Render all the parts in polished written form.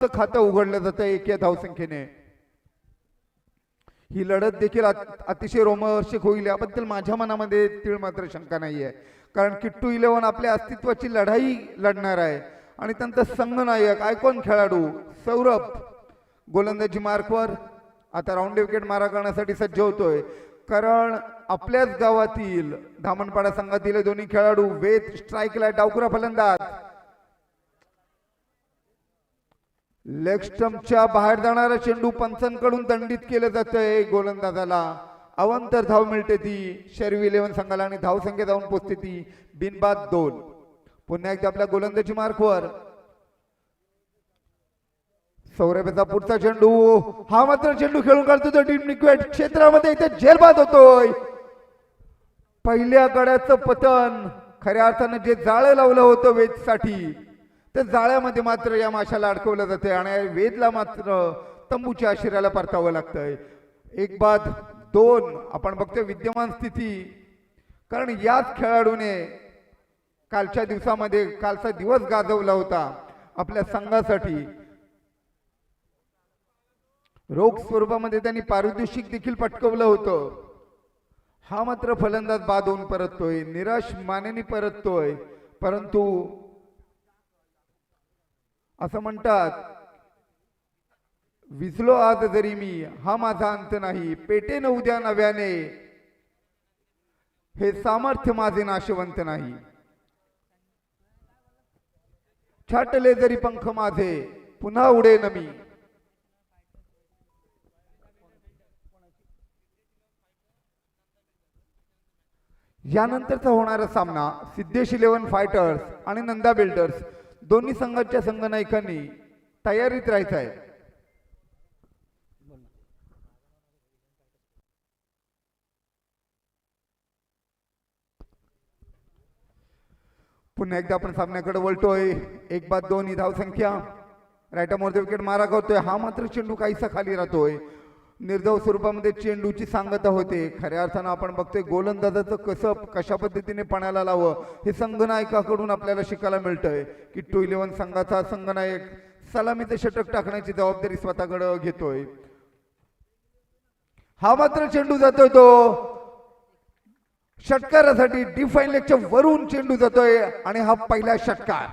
खातं उघडलं जातं एका धावसंख्येने. ही लढत देखील अतिशय रोमहर्षक होईल याबद्दल माझ्या मनामध्ये तीळ मात्र शंका नाहीये. कारण किट्टू 11 आपल्या अस्तित्वाची लढाई लढणार आहे आणि त्यांचा संघनायक आयकॉन खेळाडू सौरभ गोलंदाजी मार्कवर आता राऊंड विकेट मारा करण्यासाठी सज्ज होतोय. कारण आपल्याच गावातील धामणपाडा संघातील दोन्ही खेळाडू वेद स्ट्राईकला डावखुरा फलंदाज लेग स्टंपच्या बाहेर जाणारा चेंडू पंचांकडून दंडित केलं जातंय. गोलंदाजाला अवंतर धाव मिळते ती शर्वी 11 संघाला आणि धाव संख्या जाऊन पोहोचते ती बिनबाद 2. पुन्हा एकदा आपल्या गोलंदाजी मार्कवर सौरभचा पुढचा चेंडू हा मात्र चेंडू खेळून काढतो तो डीप निकवेट क्षेत्रामध्ये इथे झेलबाद होतोय. पहिल्या गड्याचं पतन खऱ्या अर्थानं जे जाळं लावलं होतं वेदसाठी त्या जाळ्यामध्ये मात्र या माशाला अडकवलं जाते आणि वेदला मात्र तंबूच्या आशिराला परतावं लागतंय. 1-2 आपण बघतोय विद्यमान स्थिती. कारण याच खेळाडूने कालच्या दिवसामध्ये कालचा दिवस गाजवला होता आपल्या संघासाठी. रोख स्वरूपामध्ये त्यांनी पारितोषिक देखील पटकवलं होतं. हा मात्र फलंदाज बाद होऊन परततोय, निराश मानेने परततोय. परंतु असं म्हणतात विसलो आज जरी मी हा माझा अंत नाही, पेटेन उद्या नव्याने हे सामर्थ्य माझे नाशवंत नाही. छाटले जरी पंख माझे पुन्हा उडेन मी. यानंतरचा होणारा सामना सिद्धेश 11 फायटर्स आणि नंदा बिल्डर्स दोन्ही संघाच्या संघनायकांनी तयारीत राहायचं आहे. पुन्हा एकदा आपण सामन्याकडे वळतोय. 1-2 ही धावसंख्या. राईटामोर विकेट मारा करतोय. हा मात्र चेंडू काहीसा खाली राहतोय. निर्धाव स्वरूपामध्ये चेंडूची सांगता होते. खऱ्या अर्थानं आपण बघतोय गोलंदाजाचं कसं कशा पद्धतीने पणाला लावं हे संघनायकाकडून आपल्याला शिकायला मिळतंय. किट्टू 11 संघाचा संघनायक सलामीचं षटक टाकण्याची जबाबदारी स्वतःकडे घेतोय. हा मात्र चेंडू जातोय तो षटकारासाठी डिफाईन लेगच्या वरून चेंडू जातोय आणि हा पहिला षटकार.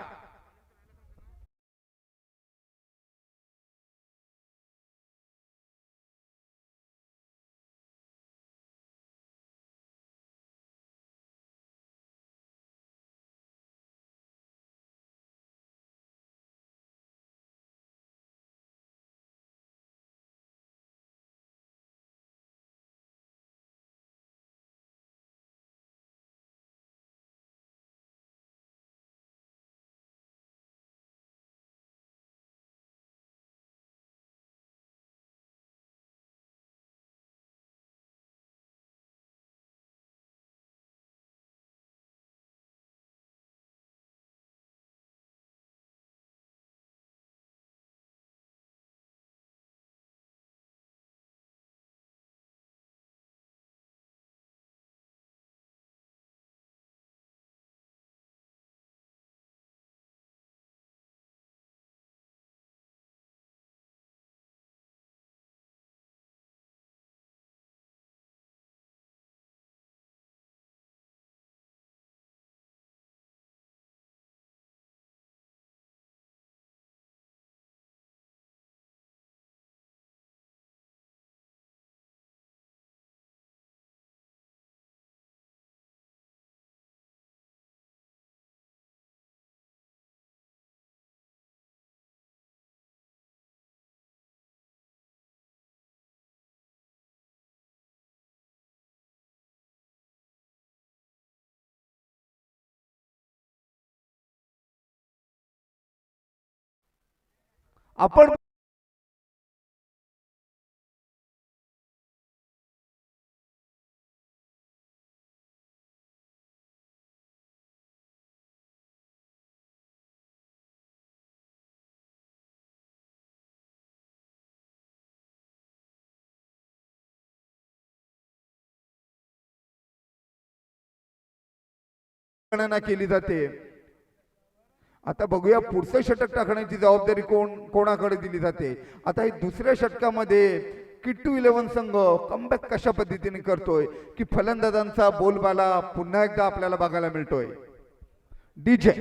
आपण गणना केली जाते आता बघूया पुढचं षटक टाकण्याची जबाबदारी कोणाकडे दिली जाते। आता हे दुसऱ्या षटकामध्ये किट्टू 11 संघ कमबॅक कशा पद्धतीने करतोय की फलंदाजांचा बोलबाला पुन्हा एकदा आपल्याला बघायला मिळतोय। डीजे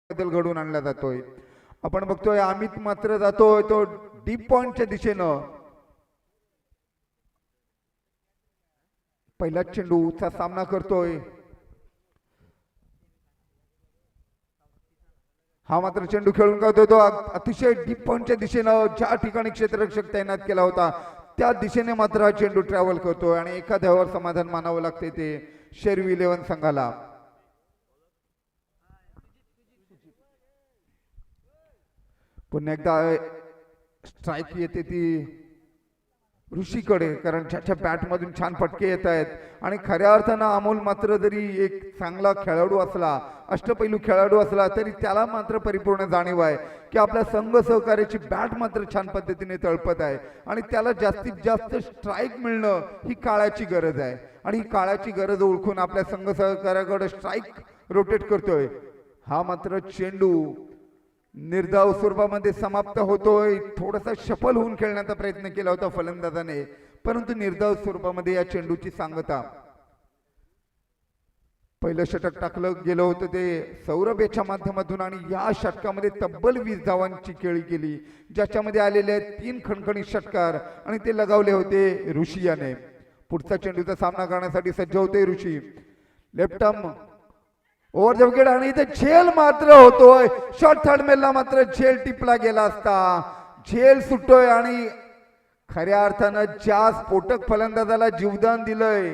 बदल घडून आणला जातोय। आपण बघतोय अमित मात्र जातोय तो डीप पॉइंटच्या दिशेनं। पहिला चेंडूचा सामना करतोय। हा मात्र चेंडू खेळून काढतोय तो अतिशय डीप पॉइंटच्या दिशेनं ज्या ठिकाणी क्षेत्ररक्षक तैनात केला होता त्या दिशेने मात्र हा चेंडू ट्रॅव्हल करतोय आणि एका धावावर समाधान मानावं लागते ते शेरवी 11 संघाला। पुन्हा एकदा स्ट्राइक येते ती ऋषीकडे, कारण ज्याच्या बॅटमधून छान फटके येत आहेत आणि खऱ्या अर्थानं अमोल मात्र जरी एक चांगला खेळाडू असला, अष्टपैलू खेळाडू असला, तरी त्याला मात्र परिपूर्ण जाणीव आहे की आपल्या संघ सहकार्याची बॅट मात्र छान पद्धतीने तळपत आहे आणि त्याला जास्तीत जास्त स्ट्राइक मिळणं ही काळाची गरज आहे आणि ही काळाची गरज ओळखून आपल्या संघ सहकार्याकडे स्ट्राइक रोटेट करतोय। हा मात्र चेंडू निर्धाव स्वरूपामध्ये समाप्त होतोय। थोडासा शफल होऊन खेळण्याचा प्रयत्न केला होता फलंदाजाने, परंतु निर्धाव स्वरूपामध्ये या चेंडूची सांगता। पहिलं षटक टाकलं गेलं होतं ते सौरभ याच्या माध्यमातून आणि या षटकामध्ये तब्बल 20 धावांची खेळी केली, ज्याच्यामध्ये आलेले 3 खणखणीत षटकार आणि ते लगावले होते ऋषी याने। पुढचा चेंडूचा सामना करण्यासाठी सज्ज होते Rishi. Left arm over the wicket आणि इथे झेल मात्र होतोय। शॉर्ट थर्ड मेलला मात्र झेल टिपला गेला असता, झेल सुटतोय आणि खऱ्या अर्थानं ज्या स्फोटक फलंदाजाला जीवदान दिलंय,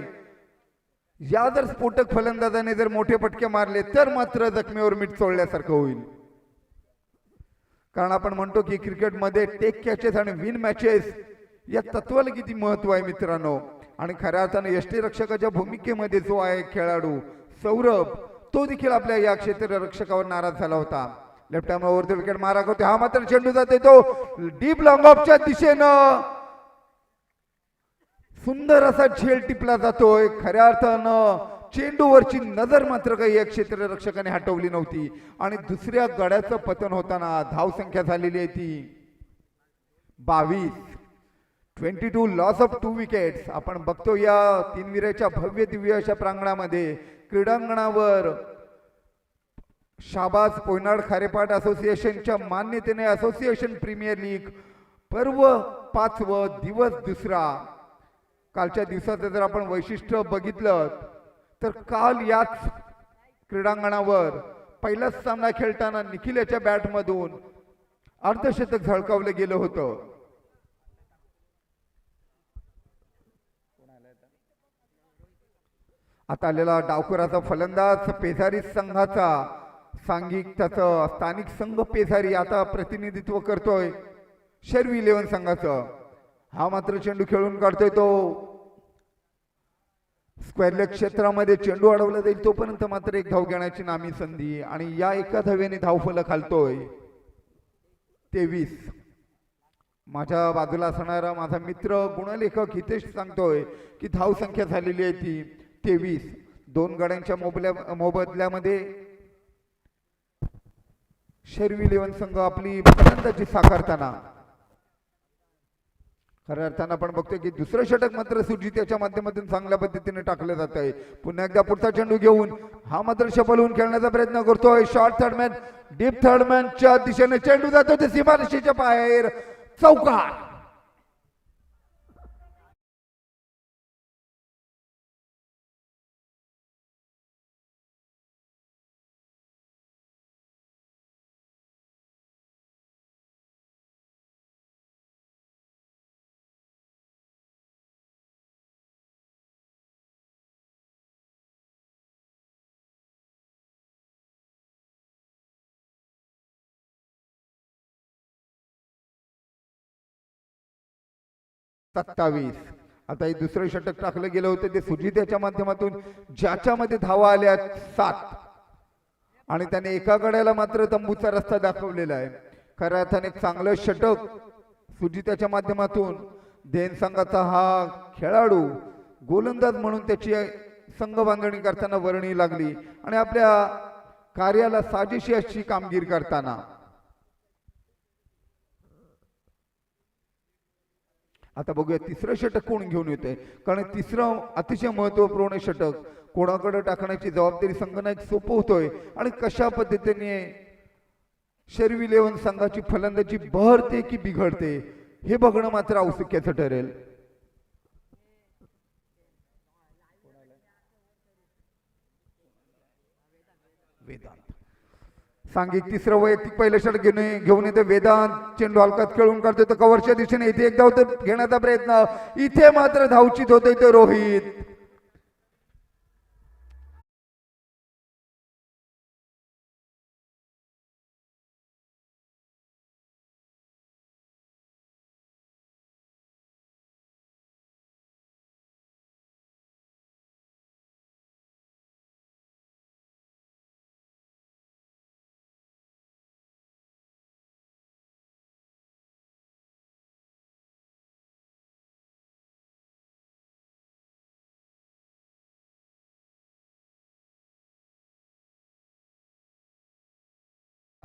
या जर स्फोटक फलंदाजाने जर मोठे फटके मारले तर मात्र जखमेवर मीठ चोळल्यासारखं होईल। कारण आपण म्हणतो की क्रिकेटमध्ये टेक कॅचेस आणि विन मॅचेस या तत्वाला किती महत्व आहे मित्रांनो, आणि खऱ्या अर्थानं यष्टीरक्षकाच्या भूमिकेमध्ये जो आहे खेळाडू सौरभ, तो देखील आपल्या या क्षेत्ररक्षकावर नाराज झाला होता। Left arm over the wicket मारा करते, हा मात्र चेंडू जाते तो डीप लॉंग ऑफच्या दिशेनं, सुंदर असा झेल टिपला जातोय। खऱ्या अर्थानं चेंडूवरची नजर मात्र काही या क्षेत्ररक्षकाने हटवली नव्हती आणि दुसऱ्या गड्याचं पतन होताना धाव संख्या झालेली आहे ती 22। 22 लॉस ऑफ 2 विकेट्स। आपण बघतो या तीनविरेच्या भव्य दिव्य अशा प्रांगणामध्ये क्रीडांगणावर शाबाज पोयनाड खारेपाट असोसिएशनच्या मान्यतेने असोसिएशन प्रीमियर लीग पर्व 5वं दिवस दुसरा। कालच्या दिवसाचं जर आपण वैशिष्ट्य बघितलं तर काल याच क्रीडांगणावर पहिलाच सामना खेळताना निखिल याच्या बॅटमधून अर्धशतक झळकावलं गेलं होतं। आता आलेला डावखुराचा फलंदाज पेझारी संघाचा सांघिक त्याचं स्थानिक संघ पेझारी आता प्रतिनिधित्व करतोय शेरवी 11 संघाचं। हा मात्र चेंडू खेळून काढतोय तो स्क्वेअर लेग क्षेत्रामध्ये, चेंडू अडवला जाईल तोपर्यंत मात्र एक धाव घेण्याची नामी संधी आणि या एका धावेने धावफलक खालतोय 23। माझ्या बाजूला असणारा माझा मित्र गुणलेखक हितेश सांगतोय की धाव संख्या झालेली आहे ती 23। 2 गड्यांच्या मोबदल्यामध्ये शेरवी 11 संघ आपली फलंदाजी साकारताना खऱ्या अर्थानं आपण बघतोय की दुसरं षटक मात्र सुरजित याच्या माध्यमातून चांगल्या पद्धतीने टाकलं जात आहे। पुन्हा एकदा पुढचा चेंडू घेऊन हा मात्र शफल होऊन खेळण्याचा प्रयत्न करतोय। शॉर्ट थर्डमॅन डीप थर्डमॅनच्या दिशेने चेंडू जातो ते सीमारेषेच्या बाहेर, चौकार। 27. आता हे दुसरं षटक टाकलं गेलं होतं ते सुजित याच्या माध्यमातून, ज्याच्यामध्ये धावा आल्या 7 आणि त्याने एका गड्याला मात्र तंबूचा रस्ता दाखवलेला आहे. खऱ्या अर्थाने चांगलं षटक सुजिताच्या माध्यमातून. देन संघाचा हा खेळाडू गोलंदाज म्हणून त्याची संघ बांधणी करताना वर्णी लागली आणि आपल्या कार्याला साजेशी अशी कामगिरी करताना. आता बघूया तिसरं षटक कोण घेऊन येतोय, कारण तिसरं अतिशय महत्वपूर्ण षटक कोणाकडे टाकण्याची जबाबदारी संघनायक सोपवतोय आणि कशा पद्धतीने शेरवी 11 संघाची फलंदाजी बहरते की बिघडते हे बघणं मात्र औत्सुक्याचं ठरेल. वेदांत सांघिक तिसरं वैयक्तिक पहिलं षटक घेऊन येते. वेदांत चेंडू हलकात खेळून काढतोय तर कव्हरच्या दिशेने इथे एक धाव घेण्याचा प्रयत्न, इथे मात्र धावचित होतोय तो रोहित.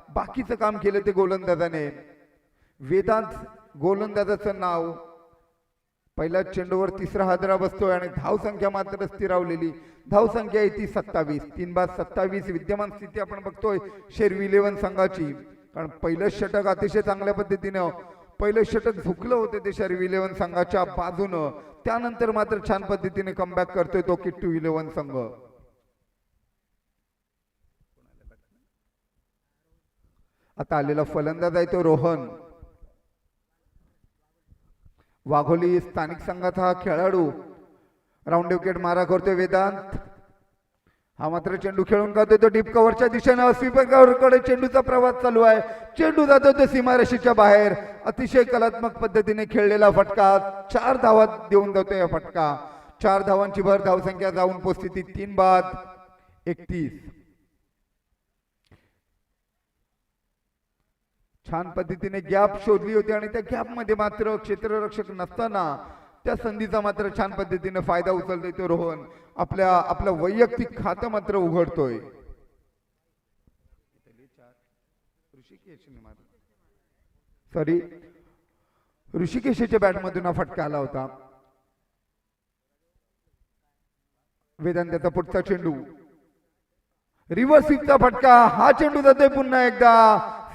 बाकीचं काम केलं ते गोलंदाजाने. वेदांत गोलंदाजाचं नाव पहिल्या चेंडूवर तिसरा हादरा बसतोय आणि धाव संख्या मात्र स्थिरावलेली. धाव संख्या आहे ती 27. 3/27 विद्यमान स्थिती आपण बघतोय शेरवी 11 संघाची. कारण पहिलं षटक अतिशय चांगल्या पद्धतीनं पहिलं षटक झुकलं होतं ते शेरवी 11 संघाच्या बाजूनं. त्यानंतर मात्र छान पद्धतीने कमबॅक करतोय तो किट्टू 11 संघ. आता आलेला फलंदाज आहे तो रोहन वाघोली स्थानिक संघाचा हा खेळाडू. राऊंड विकेट मारा करतोय वेदांत. हा मात्र चेंडू खेळून काढतोय तो डीप कव्हरच्या दिशेने. स्वीपरकडे चेंडूचा प्रवास चालू आहे. चेंडू जातो तो सीमारेषेच्या बाहेर. अतिशय कलात्मक पद्धतीने खेळलेला फटका. 4 धावा देऊन जातो या फटका. 4 धावांची भर धावसंख्या जाऊन पोहोचते ती 3/31. छान पद्धतीने गॅप शोधली होती आणि त्या गॅप मध्ये मात्र क्षेत्ररक्षक नसताना त्या संधीचा मात्र छान पद्धतीने फायदा उचलतोय तो रोहन. आपलं वैयक्तिक खातं मात्र उघडतोय. ऋषिकेशच्या बॅटमधून हा फटका आला होता. वेदांताचा पुढचा चेंडू रिव्हर्स स्वीपचा फटका. हा चेंडू जातोय पुन्हा एकदा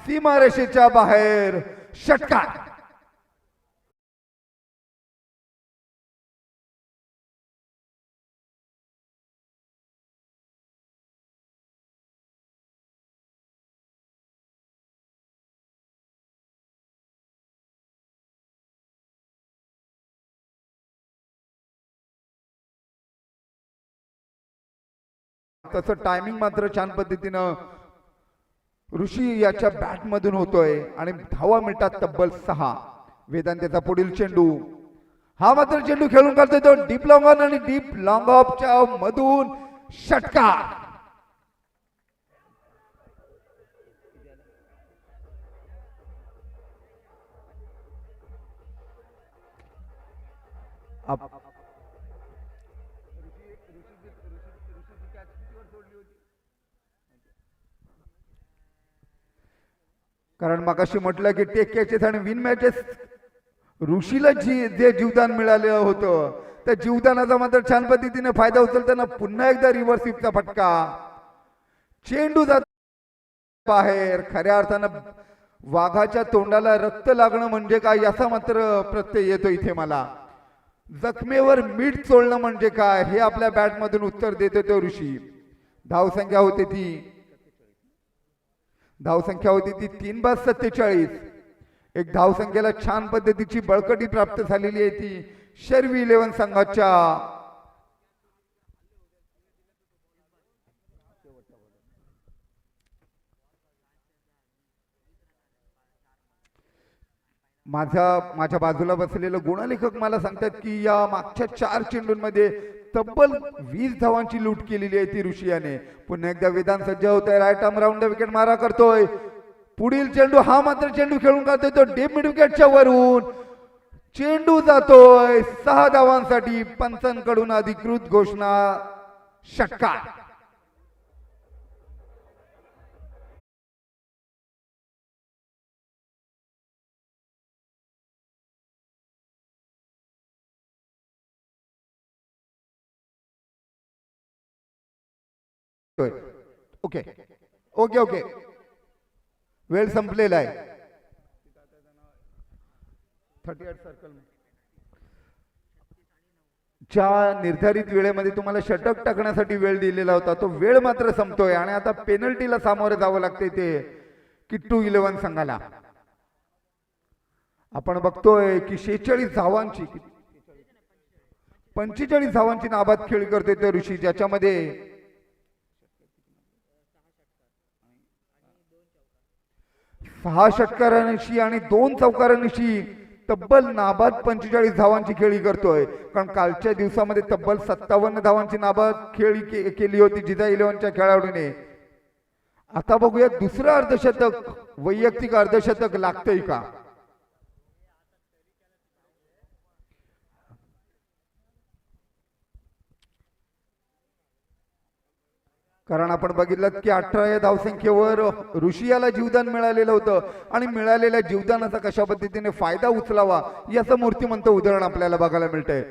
सीमारेषेच्या बाहेर. षटकार. तसं टायमिंग मात्र छान पद्धतीनं ऋषी याच्या बॅट मधून होतोय आणि धावा मिळतात तब्बल 6. वेदांताचा पुढील चेंडू. हा मात्र चेंडू खेळून काढतोय तो डीप लॉंग ऑन आणि डीप लॉंग ऑफच्या मधून षटकार. कारण मगाशी म्हटलं की टेक कॅचेस आणि विन मॅचेस ऋषीला जे जीवदान मिळालेलं होतं त्या जीवदानाचा मात्र छान पद्धतीने फायदा उचलताना पुन्हा एकदा रिव्हर्स स्वीपचा फटका. चेंडू जात बाहेर. खऱ्या अर्थानं वाघाच्या तोंडाला रक्त लागणं म्हणजे काय याचा मात्र प्रत्यय येतो इथे मला. जखमेवर मीठ चोळणं म्हणजे काय हे आपल्या बॅट मधून उत्तर देतो तो ऋषी. धावसंख्या होती ती 3/47. एक धावसंख्येला छान पद्धतीची बळकटी प्राप्त झालेली आहे ती शेरवी 11 संघाच्या. माझ्या बाजूला बसलेलं गुणलेखक मला सांगतात की या मागच्या 4 चेंडूंमध्ये तब्बल 20 धावांची लूट केलेली आहे ती ऋषियाने. पुन्हा एकदा विधान सज्ज होत आहे. राईट आर्म राऊंड विकेट मारा करतोय. पुढील चेंडू हा मात्र चेंडू खेळून काढतोय तो डीप मिड विकेटच्या वरून. चेंडू जातोय 6 धावांसाठी. पंचांकडून अधिकृत घोषणा षटकार. ओके ओके ओके वेळ संपलेला आहे. 38 सर्कल ज्या निर्धारित वेळेमध्ये तुम्हाला षटक टाकण्यासाठी वेळ दिलेला होता तो वेळ मात्र संपतोय आणि आता पेनल्टीला सामोरे जावं लागते ते किट्टू 11 संघाला. आपण बघतोय की 46 धावांची 45 धावांची नाबाद खेळी करतोय ते ऋषी, ज्याच्यामध्ये 6 षटकारांशी आणि 2 चौकारांशी तब्बल नाबाद 45 धावांची खेळी करतोय. कारण कालच्या दिवसामध्ये तब्बल 57 धावांची नाबाद खेळी केली होती जिजा 11च्या खेळाडूने. आता बघूया दुसरं अर्धशतक वैयक्तिक अर्धशतक लागतंय का. कारण आपण बघितलं की 18 या धावसंख्येवर ऋषियाला जीवदान मिळालेलं होतं आणि मिळालेल्या जीवदानाचा कशा पद्धतीने फायदा उचलावा याचं मूर्तिमंत उदाहरण आपल्याला बघायला मिळतंय.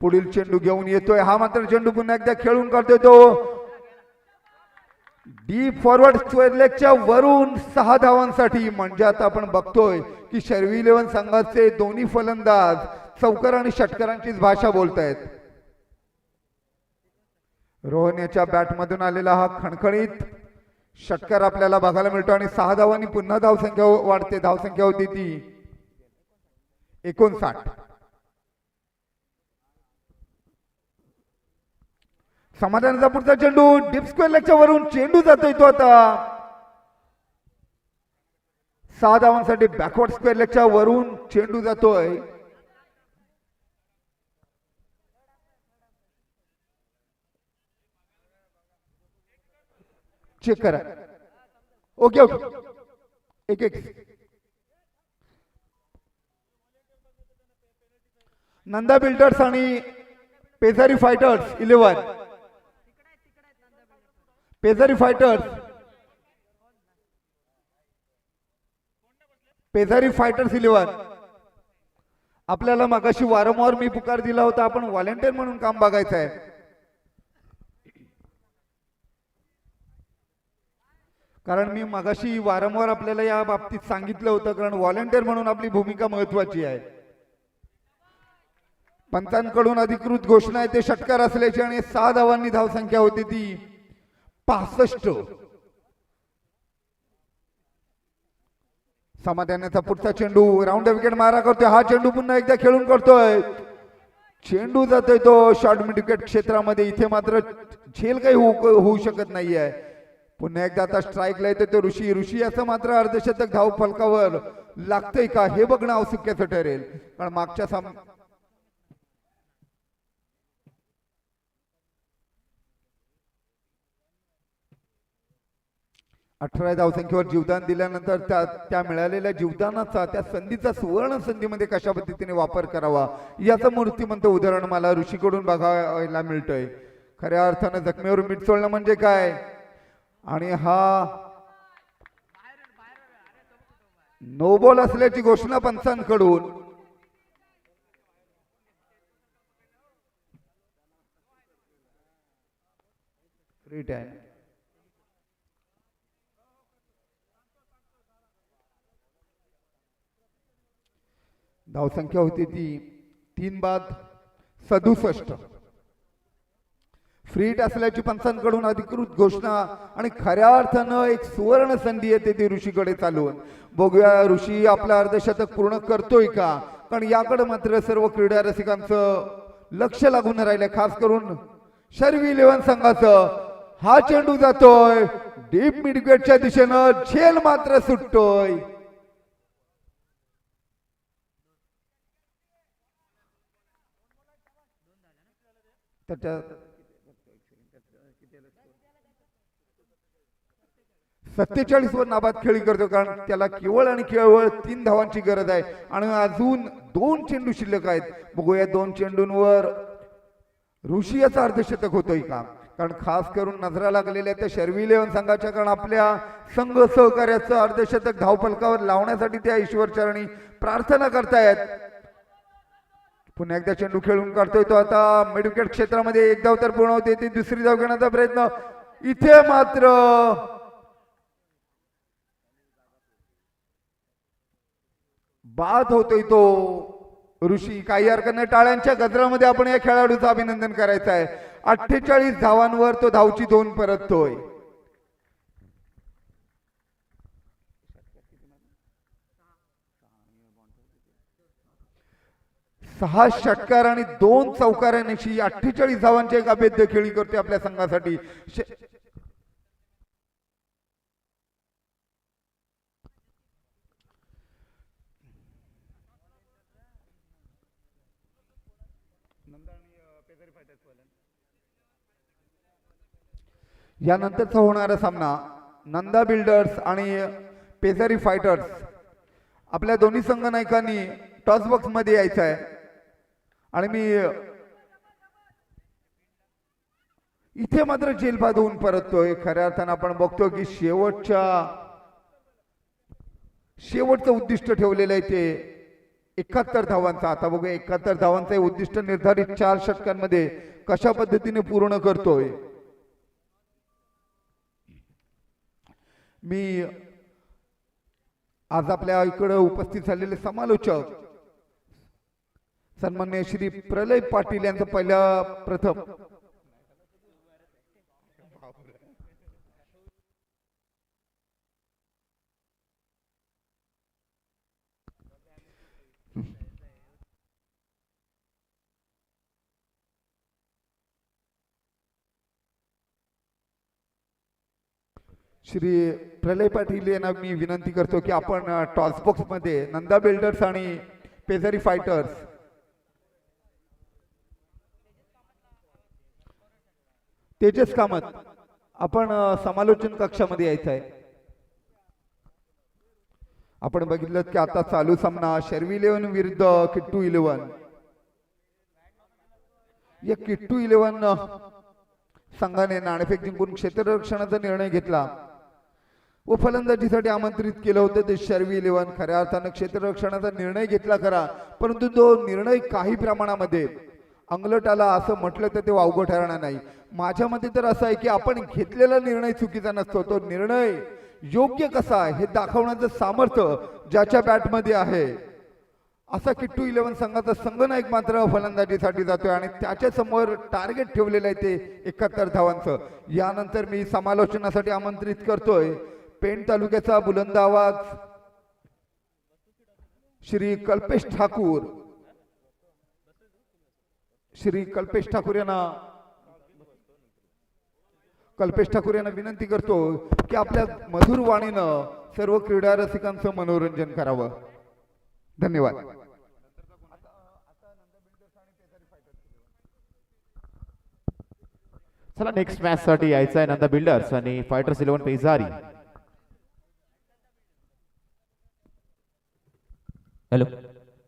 पुढील चेंडू घेऊन येतोय हा मात्र चेंडू पुन्हा एकदा खेळून काढतोय तो डीप फॉरवर्ड स्क्वेअर लेगच्या वरून 6 धावांसाठी. म्हणजे आता आपण बघतोय की शर्वी 11 संघाचे दोन्ही फलंदाज चौकार आणि षटकारांचीच भाषा बोलतायत. रोहन याच्या बॅटमधून आलेला हा खणखणीत षटकार आपल्याला बघायला मिळतो आणि 6 धावांनी पुन्हा धावसंख्या वाढते. धावसंख्या होती ती 59. समाधानाचा पुढचा चेंडू डीप स्क्वेअर लेगच्या वरून चेंडू जातोय तो आता 6 धावांसाठी. बॅकवर्ड स्क्वेअर लेगच्या वरून चेंडू जातोय. चेक करा. ओके ओके एक नंदा बिल्डर्स आणि पेजारी फायटर्स 11. पेजारी फायटर्स 11. आपल्याला मगाशी वारंवार मी पुकार दिला होता आपण व्हॉलेंटियर म्हणून काम बघायचं आहे. कारण मी मगाशी वारंवार आपल्याला या बाबतीत सांगितलं होतं कारण व्हॉलेंटियर म्हणून आपली भूमिका महत्वाची आहे. पंचांकडून अधिकृत घोषणा आहे ते षटकार असल्याची आणि 6 धावांनी धावसंख्या होती ती 65. समाधानाचा पुढचा चेंडू राऊंड विकेट मारा करतोय. हा चेंडू पुन्हा एकदा खेळून करतोय. चेंडू जातोय तो शॉर्ट मिड विकेट क्षेत्रामध्ये. इथे मात्र झेल काही होऊ शकत नाहीये. पुन्हा एकदा आता स्ट्राईकला येतो तो ऋषी याचं मात्र अर्धशतक धाव फलकावर लागतंय का हे बघणं औत्सुक्याचं ठरेल. कारण मागच्या 18 धावसंख्येवर जीवदान दिल्यानंतर त्या मिळालेल्या जीवदानाचा त्या संधीचा सुवर्ण संधीमध्ये कशा पद्धतीने वापर करावा याचं मूर्तिमंत उदाहरण मला ऋषीकडून बघायला मिळतंय. खऱ्या अर्थानं जखमेवर मीठ चोळणं म्हणजे काय आणि हा नो बॉल असल्याची घोषणा पंचांकडून. Free time. धावसंख्या होती ती 3 बाद 67. फ्रीट असल्याची पंचांकडून अधिकृत घोषणा आणि खऱ्या अर्थानं एक सुवर्ण संधी येते ती ऋषीकडे चालून. बघूया ऋषी आपलं अर्धशतक पूर्ण करतोय का. कारण याकडे मात्र सर्व क्रीडा रसिकांचं लक्ष लागून राहिलंय, खास करून शर्वी 11 संघाचं. हा चेंडू जातोय डीप मिडविकेटच्या दिशेनं. झेल मात्र सुटतोय. त्याच्या 47 वर नाबाद खेळी करतो, कारण त्याला केवळ आणि केवळ 3 धावांची गरज आहे आणि अजून 2 चेंडू शिल्लक आहेत. बघूया 2 चेंडूंवर ऋषी याचा अर्धशतक होतोय का, कारण खास करून नजरा लागलेल्या त्या शर्वी इलेव्हन संघाच्या, कारण आपल्या संघ सहकार्याचं अर्धशतक धावफलकावर लावण्यासाठी त्या ईश्वरचरणी प्रार्थना करतायत. पुन्हा एकदा चेंडू खेळून काढतोय तो आता मिडविकेट क्षेत्रामध्ये. एक धाव तर पूर्ण होते, ती दुसरी धाव घेण्याचा प्रयत्न. इथे मात्र बाद होतोय तो ऋषी. काही हरकत नाही, टाळ्यांच्या गजरामध्ये आपण या खेळाडूचं अभिनंदन करायचं आहे. 48 धावांवर तो धावची 2 परततोय. सहा षटकार आणि 2 चौकारांशी 48 धावांची एक अभेद्य खेळी करते आपल्या संघासाठी. यानंतरचा होणारा सामना नंदा बिल्डर्स आणि पेजारी फायटर्स. आपल्या दोन्ही संघ नायकांनी टॉस बॉक्स मध्ये यायचं आहे आणि मी इथे मात्र जेलबाद होऊन परततोय. खऱ्या अर्थानं आपण बघतो की शेवटचं उद्दिष्ट ठेवलेलं आहे ते 71 धावांचा. आता बघूया 71 धावांचं उद्दिष्ट निर्धारित 4 षटकांमध्ये कशा पद्धतीने पूर्ण करतोय. मी आज आपल्या इकडे उपस्थित झालेले समालोचक सन्माननीय श्री प्रलय पाटील यांचं प्रथम श्री प्रलय पाटील यांना मी विनंती करतो की आपण टॉस बॉक्स मध्ये नंदा बिल्डर्स आणि पेजारी फायटर्स तेजस कामत आपण समालोचन कक्षामध्ये यायचं आहे. आपण बघितलं की आता चालू सामना शर्वी इलेव्हन विरुद्ध किट्टू इलेव्हन. या किट्टू इलेव्हन संघाने नाणेफेक जिंकून क्षेत्ररक्षणाचा निर्णय घेतला व फलंदाजीसाठी आमंत्रित केलं होतं ते शर्वी इलेव्हन. खऱ्या अर्थानं क्षेत्ररक्षणाचा निर्णय घेतला खरा, परंतु तो निर्णय काही प्रमाणामध्ये अंगलट आला असं म्हटलं तर ते वावगं ठरणार नाही. माझ्या मते तर असं आहे की आपण घेतलेला निर्णय चुकीचा नसतो, तो निर्णय योग्य कसा आहे हे दाखवण्याचं सामर्थ्य ज्याच्या बॅटमध्ये आहे. असा किट्टू इलेव्हन संघाचा संघनायक मात्र फलंदाजीसाठी जातोय आणि त्याच्या समोर टार्गेट ठेवलेलं आहे ते 71 धावांचं. यानंतर मी समालोचनासाठी आमंत्रित करतोय पेण तालुक्याचा बुलंद आवाज श्री कल्पेश ठाकूर. श्री कल्पेश ठाकूर यांना विनंती करतो की आपल्या मधुर वाणीनं सर्व क्रीडा रसिकांचं मनोरंजन करावं. धन्यवाद. चला नेक्स्ट मॅच साठी यायचं आहे नंदा बिल्डर्स आणि fighters eleven Pejari. Hello,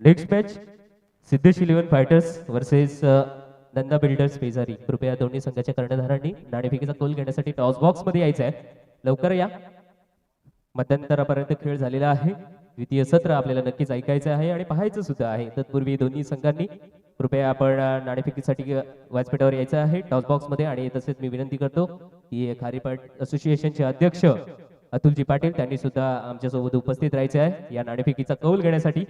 next match Siddhesh eleven fighters versus Nanda builders Pejari. कृपया दोन्ही संघाच्या कर्णधारांनी नाणेफेकीचा कौल घेण्यासाठी टॉस बॉक्स मध्ये यायचं आहे. लवकर या. मध्यंतरापर्यंत खेळ झालेला आहे. द्वितीय सत्र आपल्याला नक्कीच ऐकायचं आहे आणि पाहायचं सुद्धा आहे. तत्पूर्वी दोन्ही संघांनी कृपया आपण नाणेफेकीसाठी व्यासपीठावर यायचं आहे टॉस बॉक्स मध्ये. आणि तसेच मी विनंती करतो की खारीपाट असोसिएशनचे अध्यक्ष अतुलजी पाटील त्यांनी सुद्धा आमच्यासोबत उपस्थित राहायचे आहे या नाणेफेकीचा कौल घेण्यासाठी.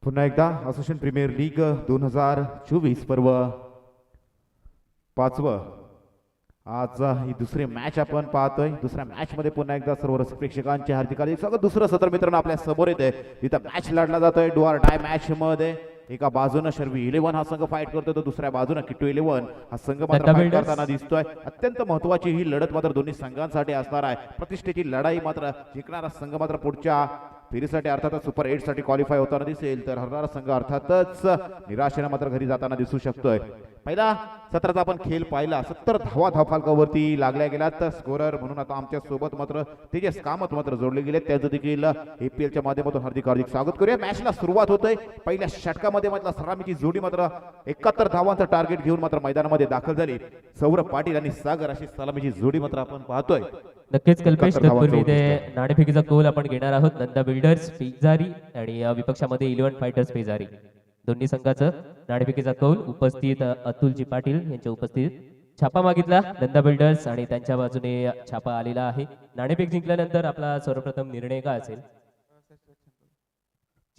पुन्हा एकदा असोसिएशन प्रीमियर लीग 2024 पर्व 5वं. आज ही दुसरी मॅच आपण पाहतोय. दुसऱ्या मॅच मध्ये पुन्हा एकदा सर्व रसिक प्रेक्षकांचे हार्दिक स्वागत. दुसरं सत्र मित्रांनो आपल्या समोर येते. इथं मॅच लढला जातोय डू ऑर डाय मॅच मध्ये. एका बाजूने शर्वी इलेव्हन हा संघ फाईट करतोय तर दुसऱ्या बाजूने किट्टू इलेव्हन हा संघ मात्र फाईट करताना दिसतोय. अत्यंत महत्वाची ही लढत मात्र दोन्ही संघांसाठी असणार आहे. प्रतिष्ठेची लढाई मात्र जिंकणारा संघ मात्र पुढच्या फेरीसाठी अर्थातच सुपर 8 साठी क्वालिफाय होताना दिसेल, तर हरणारा संघ अर्थातच निराशेने मात्र घरी जाताना दिसू शकतोय. पहिला सत्राचा आपण खेळ पाहिला, 70 धावा धावफलकावरती लागल्या गेल्या, तर स्कोरर म्हणून आता आमच्या सोबत मात्र तेजस कामत मात्र जोडले गेले. त्याचं देखील APLच्या माध्यमातून हार्दिक हार्दिक स्वागत करूया. मॅचला सुरुवात होते. पहिल्या षटकामध्ये मात्र सलामीची जोडी मात्र 71 धावांचं टार्गेट घेऊन मात्र मैदानामध्ये दाखल झाली. सौरभ पाटील आणि सागर अशी सलामीची जोडी मात्र आपण पाहतोय. नक्कीच कल्पेश, 71 धावांचं तत्पूर्वी ते उद्दिष्ट. नाणेफेकीचा गोल आपण घेणार आहोत. नंदा बिल्डर्स पेजारी आणि विपक्षामध्ये 11 फायटर्स पेजारी, दोन्ही संघाचं नाणेफेकीचा कौल. उपस्थित अतुलजी पाटील यांच्या उपस्थित छापा मागितला नंदा बिल्डर्स आणि त्यांच्या बाजूने छापा आलेला आहे. नाणेफेक जिंकल्यानंतर आपला सर्वप्रथम निर्णय काय असेल?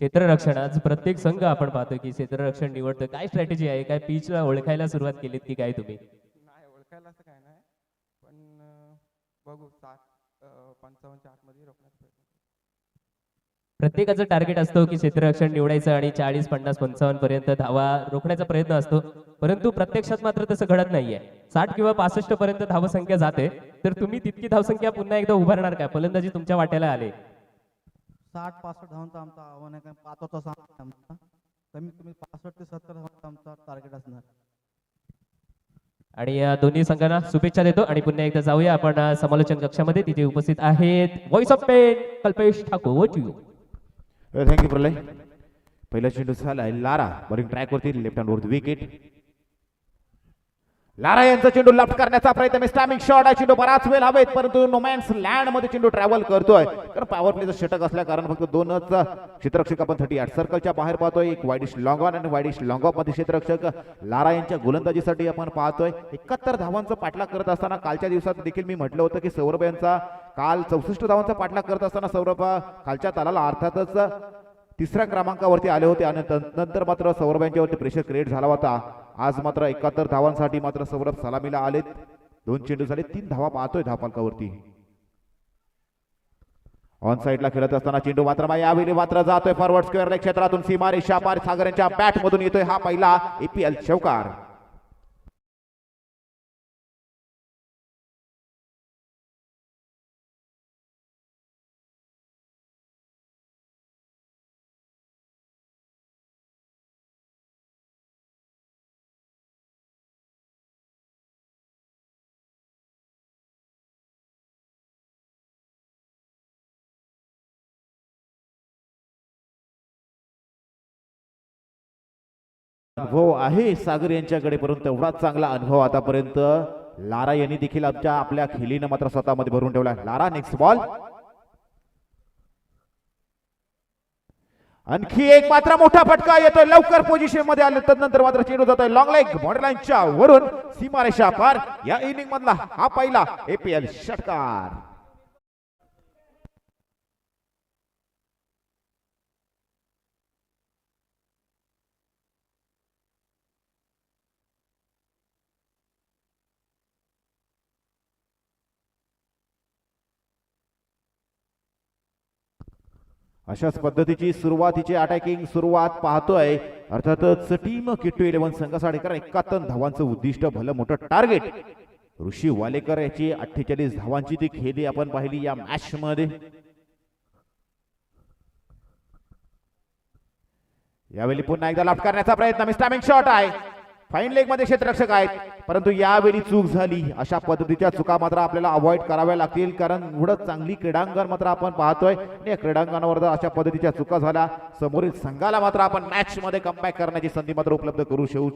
क्षेत्ररक्षण. आज प्रत्येक संघ आपण पाहतो की क्षेत्ररक्षण निवडतं. काय स्ट्रॅटेजी आहे? काय पिचला ओळखायला सुरुवात केलीत की काय तुम्ही? नाही ओळखायला असं काय नाही, पण बघू 55च्या आतमध्ये रोखण्याचा प्रयत्न करू. प्रत्येकाचं टार्गेट असतो की क्षेत्ररक्षण निवडायचं आणि 40, 50, 55 पर्यंत धावा रोखण्याचा प्रयत्न असतो, परंतु प्रत्यक्षात मात्र तसं घडत नाहीये. 60 किंवा 65 पर्यंत धावसंख्या जाते, तर तुम्ही तितकी धावसंख्या पुन्हा एकदा उभारणार का? फलंदाजी तुमच्या वाट्याला आले. 60-65 धावांचं आमचं आव्हान आहे, कारण 5 होता सामना आमचा. कमीत कमी 65 ते 70 धावांचा आमचा टार्गेट असणार. आणि या दोन्ही संघांना शुभेच्छा देतो आणि पुन्हा एकदा जाऊया आपण समालोचन कक्षामध्ये. तिथे उपस्थित आहेत voice of pen Kalpesh Thakur. Thank you Pralay. पहिला चेंडू झालाय लारा बॉलिंग ट्रॅक वरती, लेफ्ट हँड वरती विकेट. लारा यांचा चेंडू लफ्ट करण्याचा प्रयत्न, स्टॅमिंग शॉट आहे. चेंडू बराच वेळ हवेत, परंतु नोमॅन्स लँड मध्ये चेंडू ट्रॅव्हल करतोय. कारण पॉवर प्लेचं षटक असल्या कारण फक्त दोनच क्षेत्ररक्षक आपण 38 सर्कलच्या बाहेर पाहतोय. एक वाईडिश लॉंग ऑन आणि वाईडिश लॉंग ऑफ मध्ये क्षेत्ररक्षक लारा यांच्या गोलंदाजीसाठी आपण पाहतोय. 71 धावांचा पाठलाग करत असताना कालच्या दिवसात देखील मी म्हटलं होतं की सौरभ यांचा काल 64 धावांचा पाठलाग करत असताना सौरभ कालच्या तालाला अर्थातच तिसऱ्या क्रमांकावरती आले होते आणि नंतर मात्र सौरभ यांच्यावरती प्रेशर क्रिएट झाला होता. आज मात्र 71 धावांसाठी मात्र सौरभ सलामीला आलेत. 2 चेंडू झाले, 3 धावा पाहतोय धावफलकावरती. ऑन साइडला खेळत असताना चेंडू मात्र यावेळी मात्र जातोय फॉरवर्ड स्क्वेअर क्षेत्रातून सीमारेषा पार. सागर यांच्या बॅट मधून येतोय हा पहिला APL चौकार. अनुभव आहे सागर यांच्याकडे, परंतु तेवढाच चांगला अनुभव आतापर्यंत लारा यांनी देखील आपल्या खेळीनं मात्र स्वतःमध्ये भरून ठेवला. Lara next ball. आणखी एक मात्र मोठा फटका येतोय, लवकर पोझिशन मध्ये आले. तदनंतर मात्र चेंडू जातोय लॉंग लेग बॉर्डरलाईनच्या वरून सीमारेषा पार. या इनिंग मधला हा पहिला APL षटकार. अशाच पद्धतीची सुरुवातीची अटॅकिंग सुरुवात पाहतोय अर्थातच टीम किट्टू 11 संघासाठी. कारण 71 धावांचं उद्दिष्ट, भलं मोठं टार्गेट. ऋषी वालेकर याची 48 धावांची ती खेळी आपण पाहिली या मॅच मध्ये. यावेळी पुन्हा एकदा लाफ करण्याचा प्रयत्न, स्टॅमिंग शॉट आहे. फाईन लेग मध्ये क्षेत्ररक्षक आहेत, परंतु यावेळी चूक झाली. अशा पद्धतीच्या चुका मात्र आपल्याला अवॉइड कराव्या लागतील, कारण एवढं चांगली क्रीडांगण मात्र आपण पाहतोय. या क्रीडांगणावर जर अशा पद्धतीच्या चुका झाल्या, समोरील संघाला मात्र आपण मॅच मध्ये कमबॅक करण्याची संधी मात्र उपलब्ध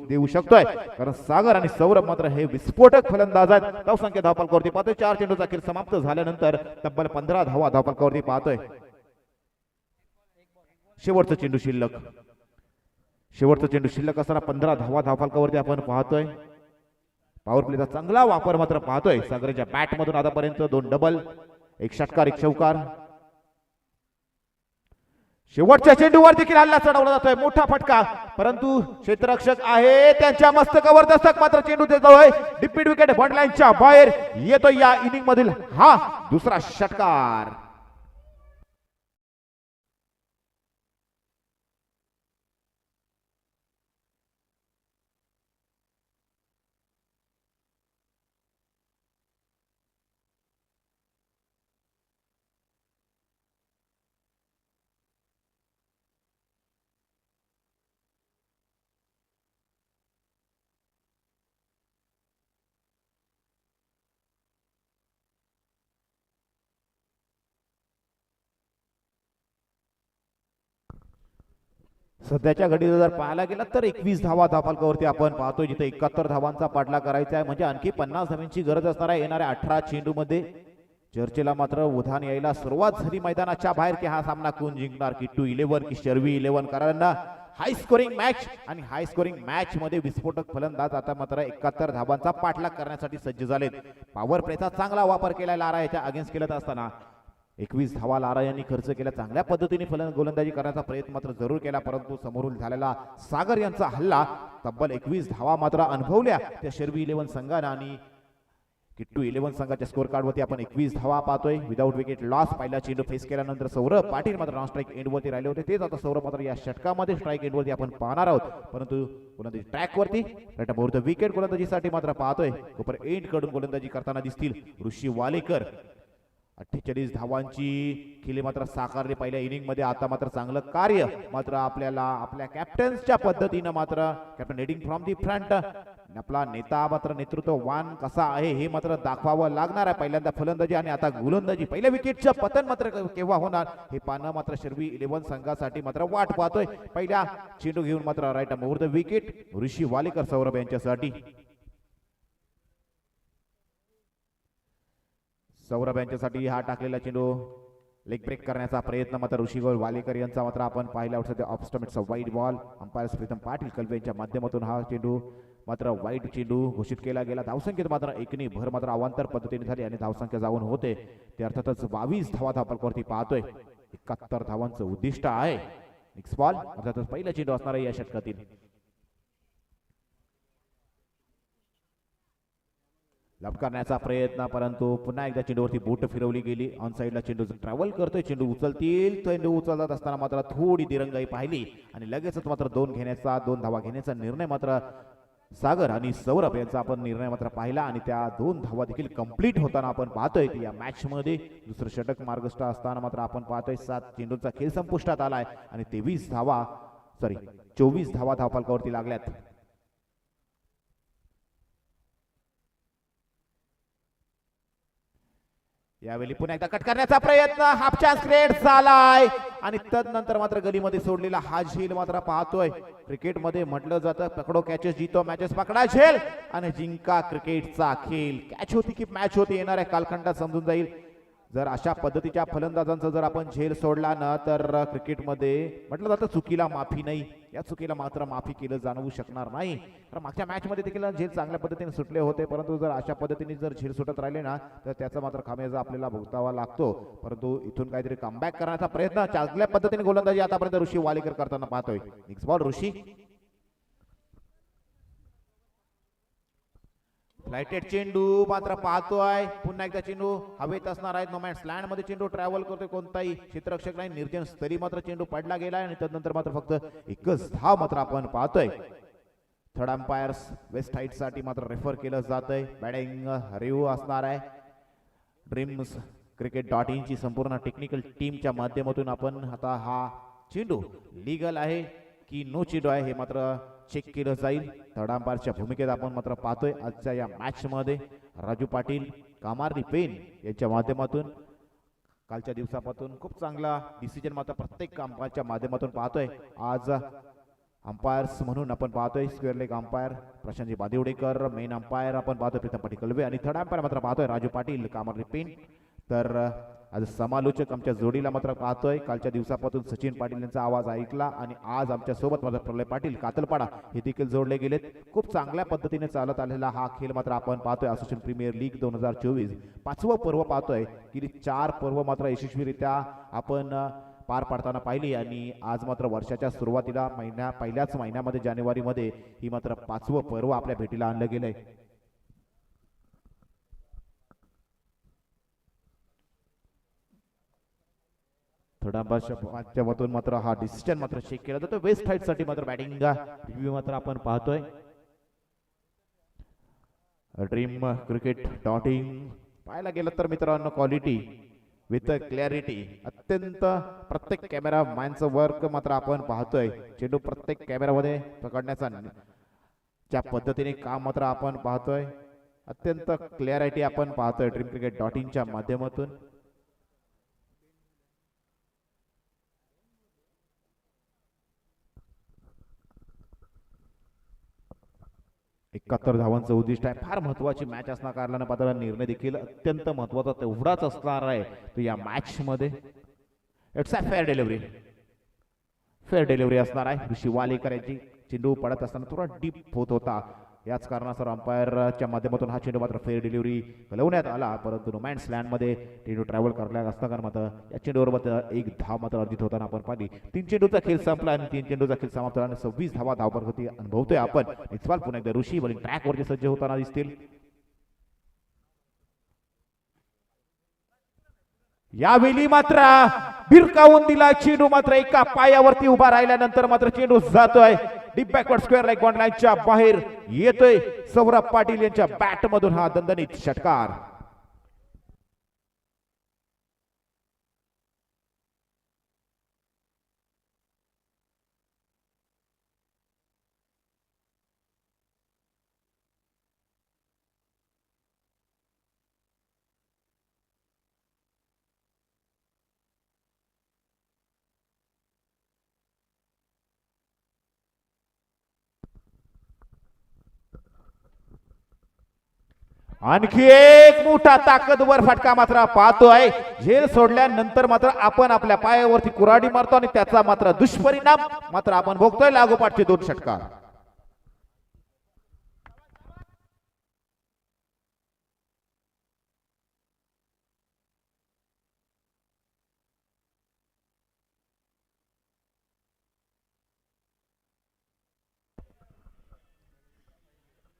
देऊ शकतोय. कारण सागर आणि सौरभ मात्र हे विस्फोटक फलंदाज आहेत. धावसंख्या धावफलकावरती पाहतोय. 4 चेंडूचा खेळ समाप्त झाल्यानंतर तब्बल 15 धावा धावफलकावरती पाहतोय. शेवटचा चेंडू शिल्लक. शेवटचा चेंडू शिल्लक असताना 15 धावा धावफलकावरती आपण पाहतोय. पॉवर प्लेचा चांगला वापर मात्र पाहतोय सागरच्या बॅट मधून. आतापर्यंत 2 डबल, 1 षटकार, 1 चौकार. शेवटच्या चेंडूवर देखील हल्ला चढवला जातोय, मोठा फटका, परंतु क्षेत्ररक्षक आहे त्यांच्या मस्तकावर दस्तक मात्र चेंडू देतोय. डिप्पीड विकेट बॉर्डरलाईनच्या बाहेर येतोय. या इनिंग मधील हा दुसरा षटकार. सध्याच्या घडीला जर पाहायला गेला तर 21 धावा धावफलकावरती आपण पाहतोय, जिथे 71 धावांचा पाठला करायचा आहे, म्हणजे आणखी 50 धावांची गरज असणार आहे येणाऱ्या 18 चेंडूमध्ये. चर्चेला मात्र उधाण यायला सुरुवात झाली मैदानाच्या बाहेर की हा सामना कोण जिंकणार, किट्टू 11 की शर्वी 11. कारण हाय स्कोरिंग मॅच आणि हाय स्कोरिंग मॅच मध्ये विस्फोटक फलंदाज आता मात्र 71 धावांचा पाठलाग करण्यासाठी सज्ज झालेत. पॉवर प्लेचा चांगला वापर केला लारा याच्या अगेन्स्ट केला असताना 21 धावा लारा यांनी खर्च केला. चांगल्या पद्धतीने गोलंदाजी करण्याचा प्रयत्न मात्र जरूर केला, परंतु समोरून झालेला सागर यांचा हल्ला तब्बल 21 धावा मात्र अनुभवल्या त्या शर्वी 11 संघानं आणि किट्टू 11 संघाच्या स्कोर कार्डवरती आपण 21 धावा पाहतोय. विदाऊट विकेट लॉस पहिला चेंडू फेस केल्यानंतर सौरभ पाटील मात्र नॉन स्ट्राईक एंडवरती राहिले होते. तेच आता सौरभ मात्र या षटकामध्ये स्ट्राईक एंडवरती आपण पाहणार आहोत, परंतु गोलंदाजी ट्रॅकवरती राईट अबाउट द विकेट गोलंदाजीसाठी मात्र पाहतोय. कोपर एंड कडून गोलंदाजी करताना दिसतील ऋषी वालेकर. 48 धावांची खिली मात्र साकारली पहिल्या इनिंग मध्ये. आता मात्र चांगलं कार्य मात्र आपल्याला आपल्या कॅप्टन्सच्या पद्धतीनं मात्र captain leading from the front आपला नेता मात्र नेतृत्ववान कसा आहे हे मात्र दाखवावं लागणार आहे. पहिल्यांदा फलंदाजी आणि आता गोलंदाजी. पहिल्या विकेटचं पतन मात्र केव्हा होणार हे पाहणं मात्र शर्वी 11 संघासाठी मात्र वाट पाहतोय. पहिल्या चेंडू घेऊन मात्र राईट ओव्हर द विकेट ऋषी वालेकर सौरभ यांच्यासाठी. सौरभ यांच्यासाठी हा टाकलेला चेंडू लेग ब्रेक करण्याचा प्रयत्न मात्र ऋषी वालेकर यांचा मात्र आपण पाहिला होता. ऑफ स्टंपचा wide ball umpire Pritam Patil Kalwe यांच्या माध्यमातून हा चेंडू मात्र वाईट चेंडू घोषित केला गेला. धावसंख्येत मात्र एकनी भर मात्र अवांतर पद्धतीने झाली आणि धावसंख्या जाऊन होते ते अर्थातच 22 धावा धावफलकावरती पाहतोय. 71 धावांचं उद्दिष्ट आहे. नेक्स्ट बॉल अर्थातच पहिला चेंडू असणार आहे या षटकातील. लप करण्याचा प्रयत्न, परंतु पुन्हा एकदा चेंडूवरती बोट फिरवली गेली. ऑन साईडला चेंडू ट्रॅव्हल करतोय. चेंडू उचलतील, चेंडू उचलत असताना मात्र थोडी दिरंगाई पाहिली आणि लगेचच मात्र दोन धावा घेण्याचा निर्णय मात्र सागर आणि सौरभ यांचा आपण निर्णय मात्र पाहिला आणि त्या 2 धावा देखील कंप्लीट होताना आपण पाहतोय की या मॅच मध्ये दुसरं षटक मार्गस्थ असताना मात्र आपण पाहतोय 7 चेंडूचा खेळ संपुष्टात आलाय आणि 24 धावा धावफलकावरती लागल्यात. यावेळी पुन्हा एकदा कट करण्याचा प्रयत्न, हाफ चान्स क्रिएट झालाय आणि तदनंतर मात्र गलीमध्ये सोडलेला हा झेल मात्र पाहतोय. क्रिकेटमध्ये म्हटलं जातं पकडो कॅचेस जीतो मॅचेस, पकडा झेल आणि जिंका क्रिकेटचा खेळ. कॅच होती की मॅच होती येणाऱ्या कालखंडात समजून जाईल. जर अशा पद्धतीच्या फलंदाजांचा जर आपण झेल सोडला ना तर क्रिकेटमध्ये म्हटलं जातं चुकीला माफी नाही. या चुकीला मात्र माफी केलं जाणवू शकणार नाही. कारण मागच्या मॅच मध्ये देखील झेल चांगल्या पद्धतीने सुटले होते, परंतु जर अशा पद्धतीने जर झेल सुटत राहिले ना तर त्याचा मात्र खामियाजा आपल्याला भोगतावा लागतो. परंतु इथून काहीतरी कमबॅक करण्याचा प्रयत्न चांगल्या पद्धतीने गोलंदाजी आतापर्यंत ऋषी वालेकर करताना पाहतोय. नेक्स्ट बॉल ऋषी. फ्लाइटेड चेंडू मात्र पाहतोय. पुन्हा एकदा चेंडू हवेत असणार आहे. नो मॅन्स लँड मध्ये चेंडू ट्रॅव्हल करतोय. कोणताही क्षेत्ररक्षक नाही, निर्जन स्तरी मात्र चेंडू पडला गेलाय आणि त्यानंतर मात्र फक्त एकच धाव मात्र आपण पाहतोय. थर्ड अंपायर्स वेस्ट हाईट साठी मात्र रेफर केलं जातंय. बॅटिंग रिव्ह्यू असणार आहे. ड्रीम्स cricket.in ची संपूर्ण टेक्निकल टीमच्या माध्यमातून आपण आता हा चेंडू लीगल आहे की नो चेंडू आहे हे मात्र चेक केलं जाईल. थर्ड अंपायरच्या भूमिकेत आपण मात्र पाहतोय आजच्या या मॅच मध्ये राजू पाटील, कामार्दी पेन यांच्या माध्यमातून कालच्या दिवसापासून खूप चांगला डिसिजन मात्र प्रत्येक अंपायरच्या माध्यमातून पाहतोय. आज अंपायर्स म्हणून आपण पाहतोय square leg umpire Prashantji Badiwadekar, main umpire आपण पाहतोय प्रीतम पाटील कलवे आणि थर्ड अंपायर मात्र पाहतोय राजू पाटील, कामार्दी पेन. तर आज समालोचक आमच्या जोडीला मात्र पाहतोय. कालच्या दिवसापासून सचिन पाटील यांचा आवाज ऐकला आणि आज आमच्या सोबत मात्र प्रलय पाटील कातलपाडा हे देखील जोडले गेलेत. खूप चांगल्या पद्धतीने चालत आलेला हा खेळ मात्र आपण पाहतोय. असोसिएशन प्रीमियर लीग 2024 5वं पर्व पाहतोय. गेली 4 पर्व मात्र यशस्वीरित्या आपण पार पाडताना पाहिली आणि आज मात्र वर्षाच्या सुरुवातीला पहिल्याच महिन्यामध्ये जानेवारीमध्ये ही मात्र 5वं पर्व आपल्या भेटीला आणलं गेलंय. थोडा माध्यमातून मात्र हा डिसिजन मात्र चेक केला जातो. वेस्ट हाईट साठी मात्र बॅटिंग रिव्ह्यू मात्र आपण पाहतोय. ड्रीम cricket.in पाहायला गेलं तर मित्रांनो क्वालिटी विथ क्लॅरिटी अत्यंत प्रत्येक कॅमेरा मॅनचं वर्क मात्र आपण पाहतोय. चेंडू प्रत्येक कॅमेरामध्ये पकडण्याचा ज्या पद्धतीने काम मात्र आपण पाहतोय अत्यंत क्लॅरिटी आपण पाहतोय ड्रीम cricket.in च्या माध्यमातून. 71 धावांचं उद्दिष्ट आहे. फार महत्वाची मॅच असणार कारणाने मात्र निर्णय देखील अत्यंत महत्वाचा तेवढाच असणार आहे तो या मॅच मध्ये. It's a fair delivery, fair delivery असणार आहे. ऋषी वालेकर यांची चेंडू पडत असताना थोडा डीप होत होता, याच कारणासर अंपायरच्या माध्यमातून हा चेंडू मात्र फेअर डिलिव्हरी कळवण्यात आला. परंतु नो मॅन्स लँड मध्ये चेंडू ट्रॅव्हल करला असताना मात्र या चेंडूवर मात्र एक धाव मात्र अर्जित होताना आपण पाहिली. 3 चेंडूचा खेळ संपला आणि 3 चेंडूचा खेळ समाप्त झाला आणि 26 धावा धावपर होती अनुभवतोय आपण. नेक्स्ट बॉल पुन्हा एकदा ऋषी बॉलिंग ट्रॅकवरती सज्ज होताना दिसतील. यावेळी मात्र भिरकावून दिला चेंडू, मात्र एका पायावरती उभा राहिल्यानंतर मात्र चेंडू जातोय deep backward square like bond लाईनच्या बाहेर येतोय. सौरभ पाटील यांच्या बॅट मधून हा दणदणीत षटकार. आणखी एक मोठा ताकदवर फटका मात्र पाहतोय. झेल सोडल्यानंतर मात्र आपण आपल्या पायावरती कुऱ्हाडी मारतो आणि त्याचा मात्र दुष्परिणाम मात्र आपण भोगतोय. लागोपाठचे 2 षटकार.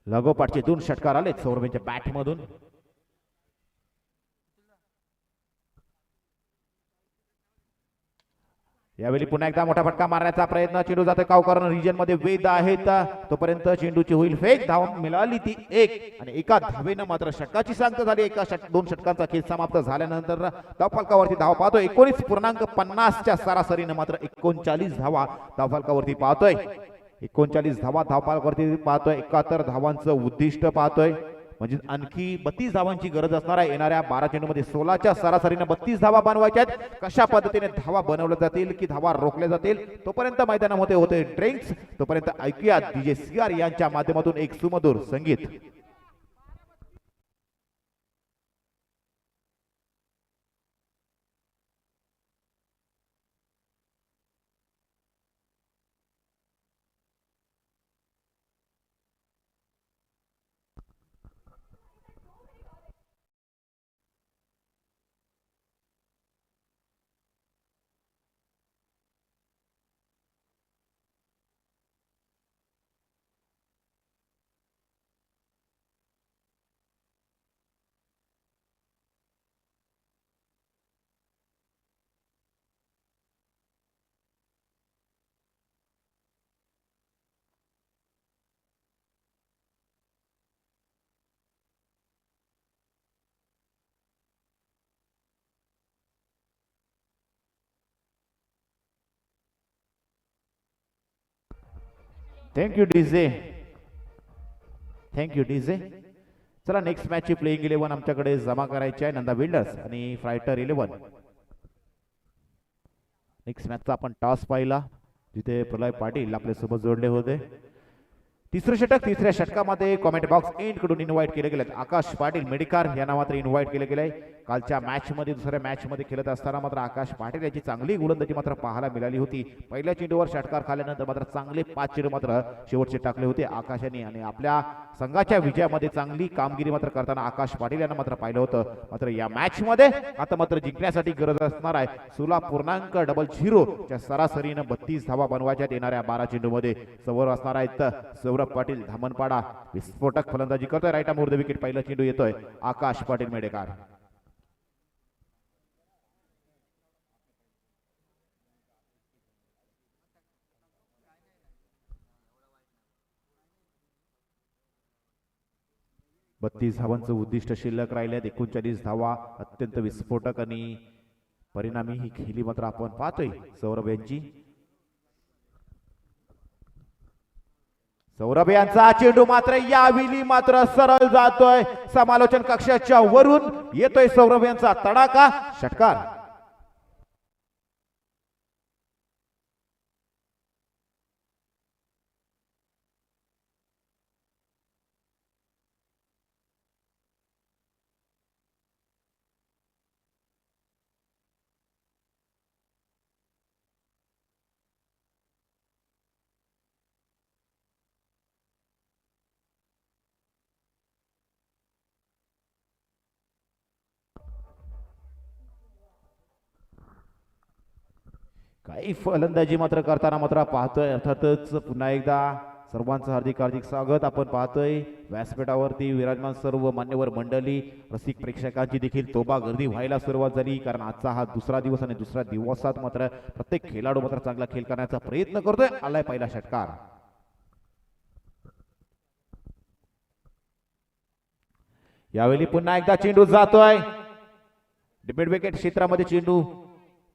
लागोपाठचे 2 षटकार आले सौरभ यांच्या बॅट मधून. यावेळी पुन्हा एकदा मोठा फटका मारण्याचा प्रयत्न. चेंडू जाते कावकरण रिजन मध्ये वेद आहेत तोपर्यंत चेंडूची होईल फेक. धाव मिळाली ती 1 आणि एका धावेनं मात्र षटकाची सांगता झाली. 2 षटकांचा खेळ समाप्त झाल्यानंतर धावफलकावरती धाव पाहतोय 19.50 च्या सरासरीनं मात्र 39 धावा धावफलकावरती पाहतोय. 39 धावा धावफलकावरती पाहतोय. 71 धावांचं उद्दिष्ट पाहतोय. म्हणजे आणखी 32 धावांची गरज असणार आहे. येणाऱ्या 12 चेंडूमध्ये 16च्या सरासरीने 32 धावा बनवायच्या आहेत. कशा पद्धतीने धावा बनवल्या जातील की धावा रोखल्या जातील तोपर्यंत मैदानामध्ये होते ड्रिंक्स. तोपर्यंत ऐकूया डीजे सीआर यांच्या माध्यमातून एक सुमधुर संगीत. Thank you DJ, thank you DJ. चला नेक्स्ट मॅचची प्लेइंग 11 आमच्याकडे जमा करायची आहे. नंदा बिल्डर्स आणि फायटर 11. नेक्स्ट मॅचचा आपण टॉस पाहिला जिथे प्रलय पाटील आपल्यासोबत जोडले होते. तिसरं षटक, तिसऱ्या षटकामध्ये कॉमेंट बॉक्स एंड कडून इन्व्हाइट केले गेले आकाश पाटील मेडिकार यांना मात्र इन्व्हाइट केले गेले. कालच्या मॅच मध्ये दुसऱ्या मॅच मध्ये खेळत असताना मात्र आकाश पाटील याची चांगली गोलंदाजी मात्र पाहायला मिळाली होती. पहिल्या चेंडूवर षटकार खाल्यानंतर मात्र चांगले 5 चेंडू मात्र शेवटचे टाकले होते आकाशाने आणि आपल्या संघाच्या विजयामध्ये चांगली कामगिरी मात्र करताना आकाश पाटील यांना मात्र पाहिलं होतं. मात्र या मॅच मध्ये आता मात्र जिंकण्यासाठी गरज असणार आहे 16.00 च्या सरासरीनं 32 धावा बनवायच्या. येणाऱ्या 12 चेंडूमध्ये समोर असणार आहेत सौरभ पाटील धामणपाडा. विस्फोटक फलंदाजी करतोय राईट आर्म द विकेट. पहिला चेंडू येतोय आकाश पाटील मेडेकार. बत्तीस धावांचं उद्दिष्ट शिल्लक राहिल्यात. 39 धावा अत्यंत विस्फोटक आणि परिणामी ही खेळी मात्र आपण पाहतोय सौरभ यांची. सौरभ यांचा चेंडू मात्र यावेळी मात्र सरळ जातोय समालोचन कक्षाच्या वरून. येतोय सौरभ यांचा तडाखा षटकार. ही फलंदाजी मात्र करताना मात्र पाहतोय. अर्थातच पुन्हा एकदा सर्वांचं हार्दिक हार्दिक स्वागत. आपण पाहतोय व्यासपीठावरती विराजमान सर्व मान्यवर मंडळी, रसिक प्रेक्षकांची देखील तोबा गर्दी व्हायला सुरुवात झाली. कारण आजचा हा दुसरा दिवस आणि दुसऱ्या दिवसात मात्र प्रत्येक खेळाडू मात्र चांगला खेळ करण्याचा प्रयत्न करतोय. आलाय पहिला षटकार. यावेळी पुन्हा एकदा चेंडू जातोय मिड विकेट क्षेत्रामध्ये. चेंडू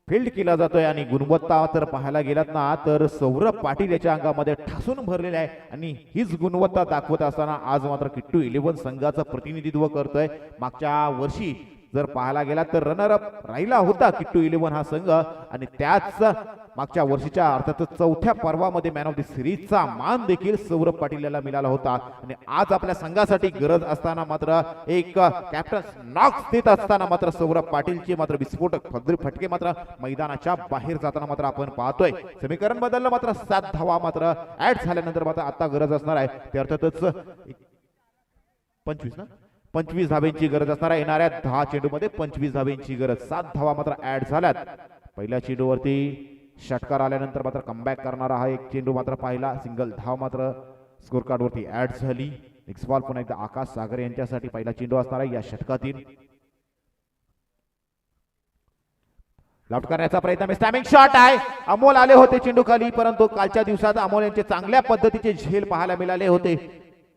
फील्ड केला जातोय आणि गुणवत्ता तर पाहायला गेलात ना तर सौरभ पाटील याच्या अंगामध्ये ठासून भरलेले आहे आणि हीच गुणवत्ता दाखवत असताना आज मात्र किट्टू 11 संघाचं प्रतिनिधित्व करतोय. मागच्या वर्षी जर पाहायला गेला तर रनर अप राहिला होता किट्टू 11 हा संघ आणि त्याच मागच्या वर्षीच्या अर्थातच चौथ्या पर्वामध्ये मॅन ऑफ द सिरीजचा मान देखील सौरभ पाटील याला मिळाला होता. आणि आज आपल्या संघासाठी गरज असताना मात्र एक कॅप्टन नॉक्स देत असताना मात्र सौरभ पाटीलचे मात्र विस्फोटक फटके मात्र मैदानाच्या बाहेर जाताना मात्र आपण पाहतोय. समीकरण बदललं मात्र 7 धावा मात्र ऍड झाल्यानंतर मात्र आता गरज असणार आहे ते अर्थातच 25 धाब्यांची गरज असणार आहे. येणाऱ्या 10 चेंडूमध्ये 25 धाब्यांची गरज. 7 धावा मात्र ऍड झाल्यात. पहिल्या चेंडूवरती षटकार आल्यानंतर मात्र कमबॅक करणारा हा एक चेंडू मात्र पाहिला. सिंगल धाव मात्र स्कोर कार्ड वरती ऍड झाली. नेक्स्ट बॉल पुन्हा एकदा आकाश सागर यांच्यासाठी पहिला चेंडू असणार आहे या षटकातील. लॉफ्ट करण्याचा प्रयत्न, स्टॅमिंग शॉट आहे. अमोल आले होते चेंडू खाली, परंतु कालच्या दिवसात अमोल यांचे चांगल्या पद्धतीचे झेल पाहायला मिळाले होते.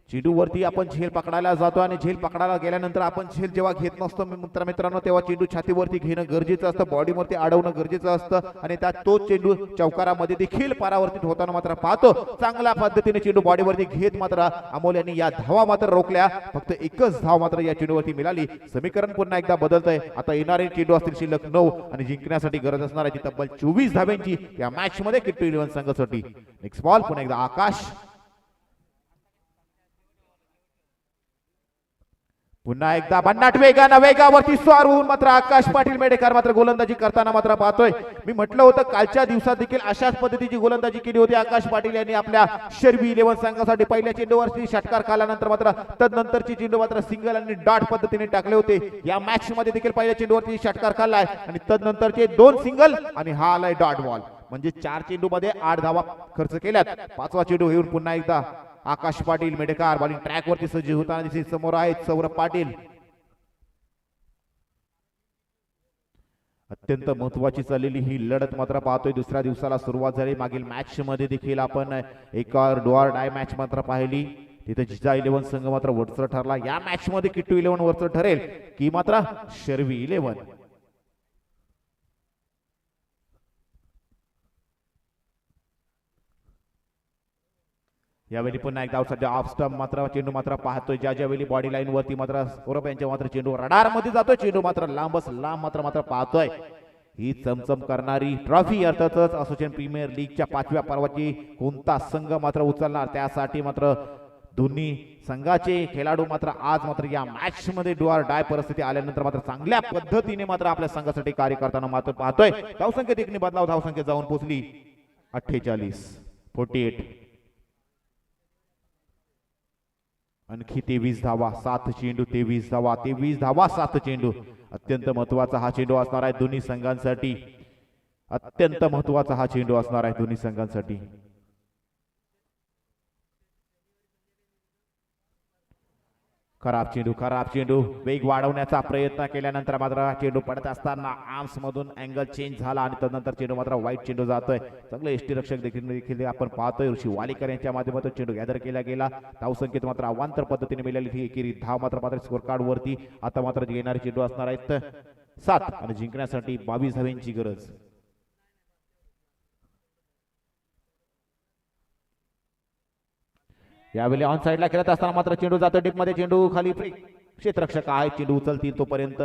चेंडूवरती आपण झेल पकडायला जातो आणि झेल पकडायला गेल्यानंतर आपण झेल जेव्हा घेत नसतो मित्रांनो तेव्हा चेंडू छातीवरती घेणं गरजेचं असतं, बॉडीवरती अडवणं गरजेचं असतं आणि त्यात तो चेंडू चौकारामध्ये देखील परावर्तित होताना मात्र पाहतो. चांगल्या पद्धतीने चेंडू बॉडीवरती घेत मात्र अमोल यांनी या धावा मात्र रोखल्या. फक्त एकच धाव मात्र या चेंडूवरती मिळाली. समीकरण पुन्हा एकदा बदलतंय. आता येणारे चेंडू असतील शिल्लक 9 आणि जिंकण्यासाठी गरज असणार आहे तब्बल 24 धाव्यांची या मॅच मध्ये किट्टू 11 संघासाठी. नेक्स्ट बॉल पुन्हा एकदा आकाश. पुन्हा एकदा भन्नाट वेगावरती स्वारून मात्र आकाश पाटील मेडेकर मात्र गोलंदाजी करताना मात्र पाहतोय. मी म्हटलं होतं कालच्या दिवसात देखील अशाच पद्धतीची गोलंदाजी केली होती आकाश पाटील यांनी आपल्या शर्वी 11 संघासाठी. पहिल्या चेंडूवरती षटकार खाल्यानंतर मात्र तदनंतरची चेंडू मात्र सिंगल आणि डॉट पद्धतीने टाकले होते. या मॅच मध्ये देखील पहिल्या चेंडूवरती षटकार खाल्लाय आणि तदनंतरचे 2 सिंगल आणि हा आलाय डॉट बॉल. म्हणजे 4 चेंडू मध्ये 8 धावा खर्च केल्यात. 5वा चेंडू घेऊन पुन्हा एकदा आकाश पाटील मेडेकर बॉलिंग ट्रॅक वरती सज्ज होताना दिसत समोर आहेत सौरभ पाटील. अत्यंत महत्वाची चाललेली ही लढत मात्र पाहतोय. दुसऱ्या दिवसाला सुरुवात झाली. मागील मॅच मध्ये देखील आपण एक डू ऑर डाय मॅच मात्र पाहिली. तिथे जिजा 11 संघ मात्र वरचढ ठरला. या मॅच मध्ये किट्टू 11 वरचढ ठरेल की मात्र शर्वी 11. यावेळी पुन्हा एकदा सध्या ऑफ स्टंप मात्र चेंडू मात्र पाहतोय. ज्यावेळी बॉडी लाईन वरती मात्र सौरभ यांच्या मात्र चेंडू रडार मध्ये जातोय. चेंडू मात्र लांबच लांब मात्र पाहतोय. ही चमचम करणारी ट्रॉफी अर्थातच असोसिएशन प्रीमियर लीगच्या 5व्या पर्वाची कोणता संघ मात्र उचलणार त्यासाठी मात्र दोन्ही संघाचे खेळाडू मात्र आज मात्र या मॅच मध्ये डू ऑर डाय परिस्थिती आल्यानंतर मात्र चांगल्या पद्धतीने मात्र आपल्या संघासाठी कार्य करताना मात्र पाहतोय. धावसंख्या देखील बदलाव धावसंख्या जाऊन पोहोचली 48. आणखी 23 धावा 7 चेंडू 23 धावा 7 चेंडू. अत्यंत महत्वाचा हा चेंडू असणार आहे दोन्ही संघांसाठी. अत्यंत महत्वाचा हा चेंडू असणार आहे दोन्ही संघांसाठी. खराब चेंडू वेग वाढवण्याचा प्रयत्न केल्यानंतर मात्र चेंडू पडत असताना आर्म्स मधून अँगल चेंज झाला आणि त्यानंतर चेंडू मात्र वाईट चेंडू जातोय. चांगलं यष्टीरक्षक देखील आपण पाहतोय. ऋषी वालीकर यांच्या माध्यमातून चेंडू गॅदर केला गेला. धावसंख्येत मात्र अवांतर पद्धतीने मिळाली ही एकेरी धाव मात्र स्कोर कार्ड वरती. आता मात्र येणारे चेंडू असणार आहेत 7 आणि जिंकण्यासाठी 22 धाव्यांची गरज. यावेळी ऑन साइडला खेळत असताना मात्र चेंडू जातो डीप मध्ये. चेंडू खाली क्षेत्ररक्षक आहे. चेंडू उचलतील तोपर्यंत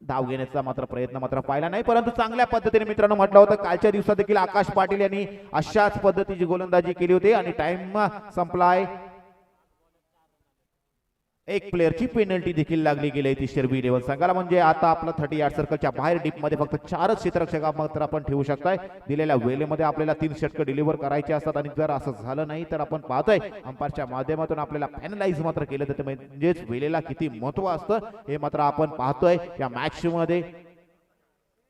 धाव घेण्याचा मात्र प्रयत्न मात्र पाहिला नाही. परंतु चांगल्या पद्धतीने मित्रांनो म्हटलं होतं कालच्या दिवसात देखील आकाश पाटील यांनी अशाच पद्धतीची गोलंदाजी केली होती आणि टाइम संपलाय. एक प्लेअरची पेनल्टी देखील लागली गेली ती शर्वी 11 संघाला. म्हणजे आता आपला 30 यार्ड सर्कलच्या बाहेर डीप मध्ये फक्त 4च क्षेत्ररक्षक मात्र आपण ठेवू शकताय. दिलेल्या वेळेमध्ये आपल्याला 3 षटक डिलिव्हर करायचे असतात आणि जर असं झालं नाही तर आपण पाहतोय अंपायरच्या माध्यमातून आपल्याला पॅनलाइज मात्र केलं जातं. म्हणजेच वेळेला किती महत्व असतं हे मात्र आपण पाहतोय या मॅच मध्ये.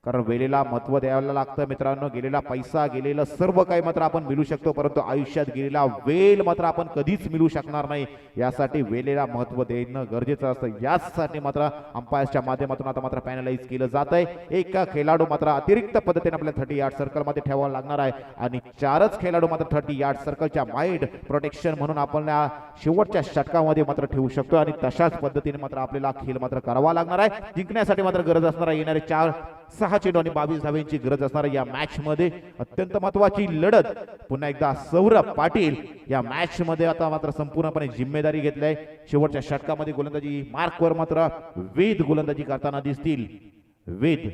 कारण वेळेला महत्व द्यायला लागतं मित्रांनो. गेलेला पैसा, गेलेलं सर्व काही मात्र आपण मिळू शकतो, परंतु आयुष्यात गेलेला वेळ मात्र आपण कधीच मिळू शकणार नाही. यासाठी वेळेला महत्व देणं गरजेचं असतं. यासाठी मात्र अंपायरच्या माध्यमातून आता मात्र पॅनलाइज केलं जात आहे. एक खेळाडू मात्र अतिरिक्त पद्धतीने आपल्या 30 यार्ड सर्कल मध्ये ठेवावा लागणार आहे आणि 4च खेळाडू मात्र 30 यार्ड सर्कलच्या वाईड प्रोटेक्शन म्हणून आपण शेवटच्या षटकामध्ये मात्र ठेवू शकतो आणि तशाच पद्धतीने मात्र आपल्याला खेळ मात्र करावा लागणार आहे. जिंकण्यासाठी मात्र गरज असणार आहे येणारे 6 चेंडू आणि 22 धावेंची गरज असणार या मॅच मध्ये. अत्यंत महत्वाची लढत. पुन्हा एकदा सौरभ पाटील या मॅच मध्ये आता मात्र संपूर्णपणे जिम्मेदारी घेतली. शेवटच्या षटकामध्ये गोलंदाजी मार्कवर मात्र वेद गोलंदाजी करताना दिसतील. वेद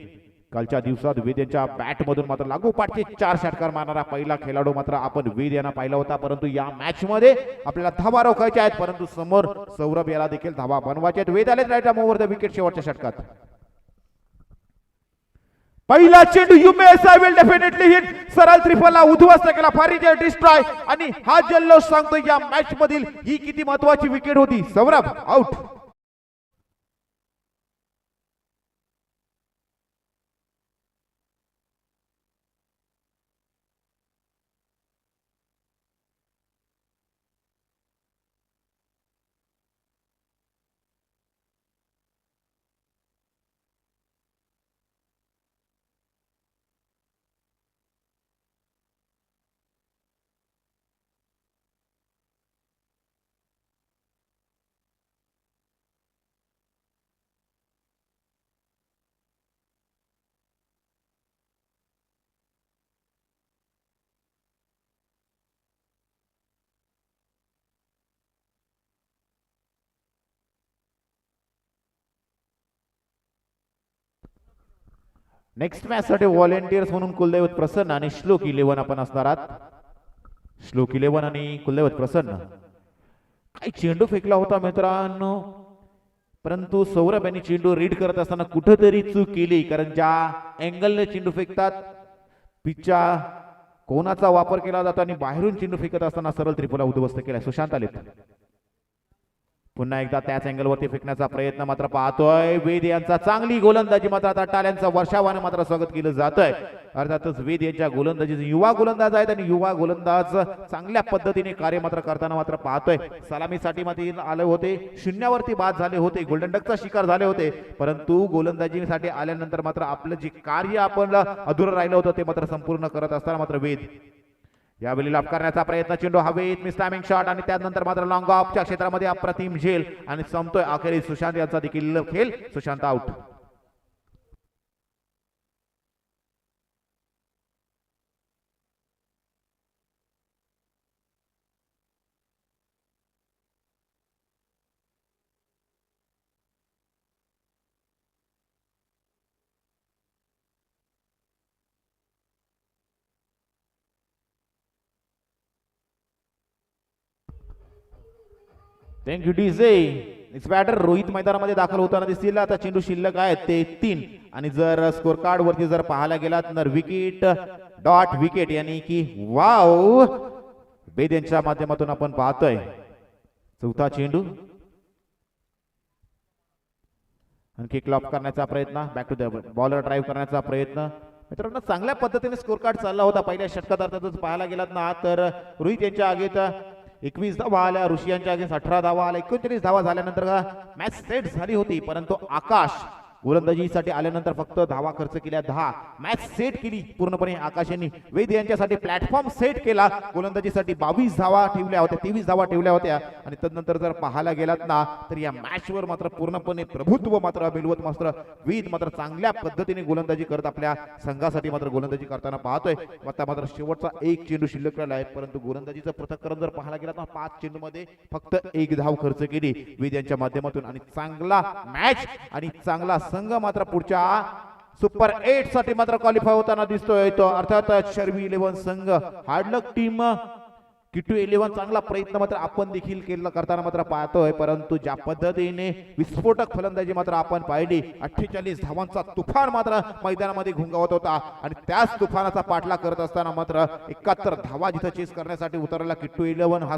कालच्या दिवसात वेद यांच्या बॅट मधून मात्र लागोपाठचे 4 षटकार मारणारा पहिला खेळाडू मात्र आपण वेद यांना पाहिला होता. परंतु या मॅच मध्ये आपल्याला धावा रोखायच्या आहेत, परंतु समोर सौरभ याला देखील धावा बनवायच्या आहेत. वेद आले right arm over the wicket शेवटच्या षटकात. पहिला चेंडू युमेस आय विल डेफिनेटली हिट. सरळ त्रिफलला उद्ध्वस्त केला. फारीजे डिस्ट्रॉय आणि हा जल्लोष सांगतो या मॅच मधील ही किती महत्वाची विकेट होती. सौरभ आउट. नेक्स्ट मॅच साठी व्हॉलेंटियर्स म्हणून कुलदैवत प्रसन्न आणि श्लोक 11 आपण असणार आहात. श्लोक 11 आणि कुलदैवत प्रसन्न. काही चेंडू फेकला होता मित्रांनो, परंतु सौरभ यांनी चेंडू रीड करत असताना कुठेतरी चूक केली. कारण ज्या अँगलने चेंडू फेकतात पिचच्या कोणाचा वापर केला जातो आणि बाहेरून चेंडू फेकत असताना सरळ त्रिफला उद्ध्वस्त केला. सुशांत आलेत. पुन्हा एकदा त्याच अँगल वरती फेकण्याचा प्रयत्न मात्र पाहतोय. वेद यांचा चांगली गोलंदाजी मात्र आता टाळ्यांचा वर्षावाने मात्र स्वागत केलं जात आहे. अर्थातच वेद यांच्या गोलंदाजीचे युवा गोलंदाज आहेत आणि युवा गोलंदाज चांगल्या पद्धतीने कार्य मात्र करताना मात्र पाहतोय. सलामीसाठी मध्ये आले होते, शून्यावरती बाद झाले होते, गोल्डन डकचा शिकार झाले होते, परंतु गोलंदाजीसाठी आल्यानंतर मात्र आपलं जे कार्य आपण अधुरं राहिलं होतं ते मात्र संपूर्ण करत असताना मात्र वेद यावेळी लाभ करण्याचा प्रयत्न. चेंडू हवेत, मिस टायमिंग शॉट आणि त्यानंतर मात्र लॉंग ऑफच्या क्षेत्रामध्ये अप्रतिम झेल आणि संपतोय अखेरीस सुशांत यांचा देखील खेळ. Sushant out. Thank you DJ. Next batter Rohit मैदानामध्ये दाखल होताना दिसतील. आता चेंडू शिल्लक आहेत ते 3 आणि जर स्कोर कार्ड वरती जर पाहायला गेलात तर विकेट डॉट विकेट यानी की वाव वेद यांच्या माध्यमातून आपण पाहतोय. चौथा चेंडू आणखी क्लॉप करण्याचा प्रयत्न. Back to the bowler drive करण्याचा प्रयत्न. मित्रांनो चांगल्या पद्धतीने स्कोर कार्ड चालला होता पहिल्या षटकात. अर्थातच पाहायला गेलात ना तर रोहित यांच्या आगीत 21 धावा आल्या, ऋषियांच्या आगीत 18 धावा आल्या. 39 धावा झाल्यानंतर मॅच सेट झाली होती, परंतु आकाश गोलंदाजीसाठी आल्यानंतर फक्त धावा खर्च केल्या 10. मॅच सेट केली पूर्णपणे आकाश यांनी. वेद यांच्यासाठी प्लॅटफॉर्म सेट केला. गोलंदाजीसाठी 22 धावा ठेवल्या होत्या, 23 धावा ठेवल्या होत्या आणि तदनंतर जर पाहायला गेलात ना तर या मॅचवर मात्र पूर्णपणे प्रभुत्व मात्र मिळवत मात्र वेद मात्र चांगल्या पद्धतीने गोलंदाजी करत आपल्या संघासाठी मात्र गोलंदाजी करताना पाहतोय. आता मात्र शेवटचा एक चेंडू शिल्लक राहिला आहे, परंतु गोलंदाजीचं पृथक्करण जर पाहायला गेलात ना 5 चेंडूमध्ये फक्त 1 धाव खर्च केली वेद यांच्या माध्यमातून आणि चांगला मॅच आणि चांगला संघ मात्र पुढच्या सुपर 8 साठी मात्र क्वालिफाय होताना दिसतोय. तो अर्थात शर्वी 11 संघ हार्डलक टीम किटू 11 चांगला प्रयत्न मात्र आपण देखील केला करताना मात्र पाहतोय, परंतु ज्या पद्धतीने विस्फोटक फलंदाजी मात्र आपण पाहिली. 48 धावांचा तुफान मात्र मैदानामध्ये घुंगावत होता आणि त्याच तुफानाचा पाठलाग करत असताना मात्र 71 धावा जिथे चेस करण्यासाठी उतरला किट्टू 11 हा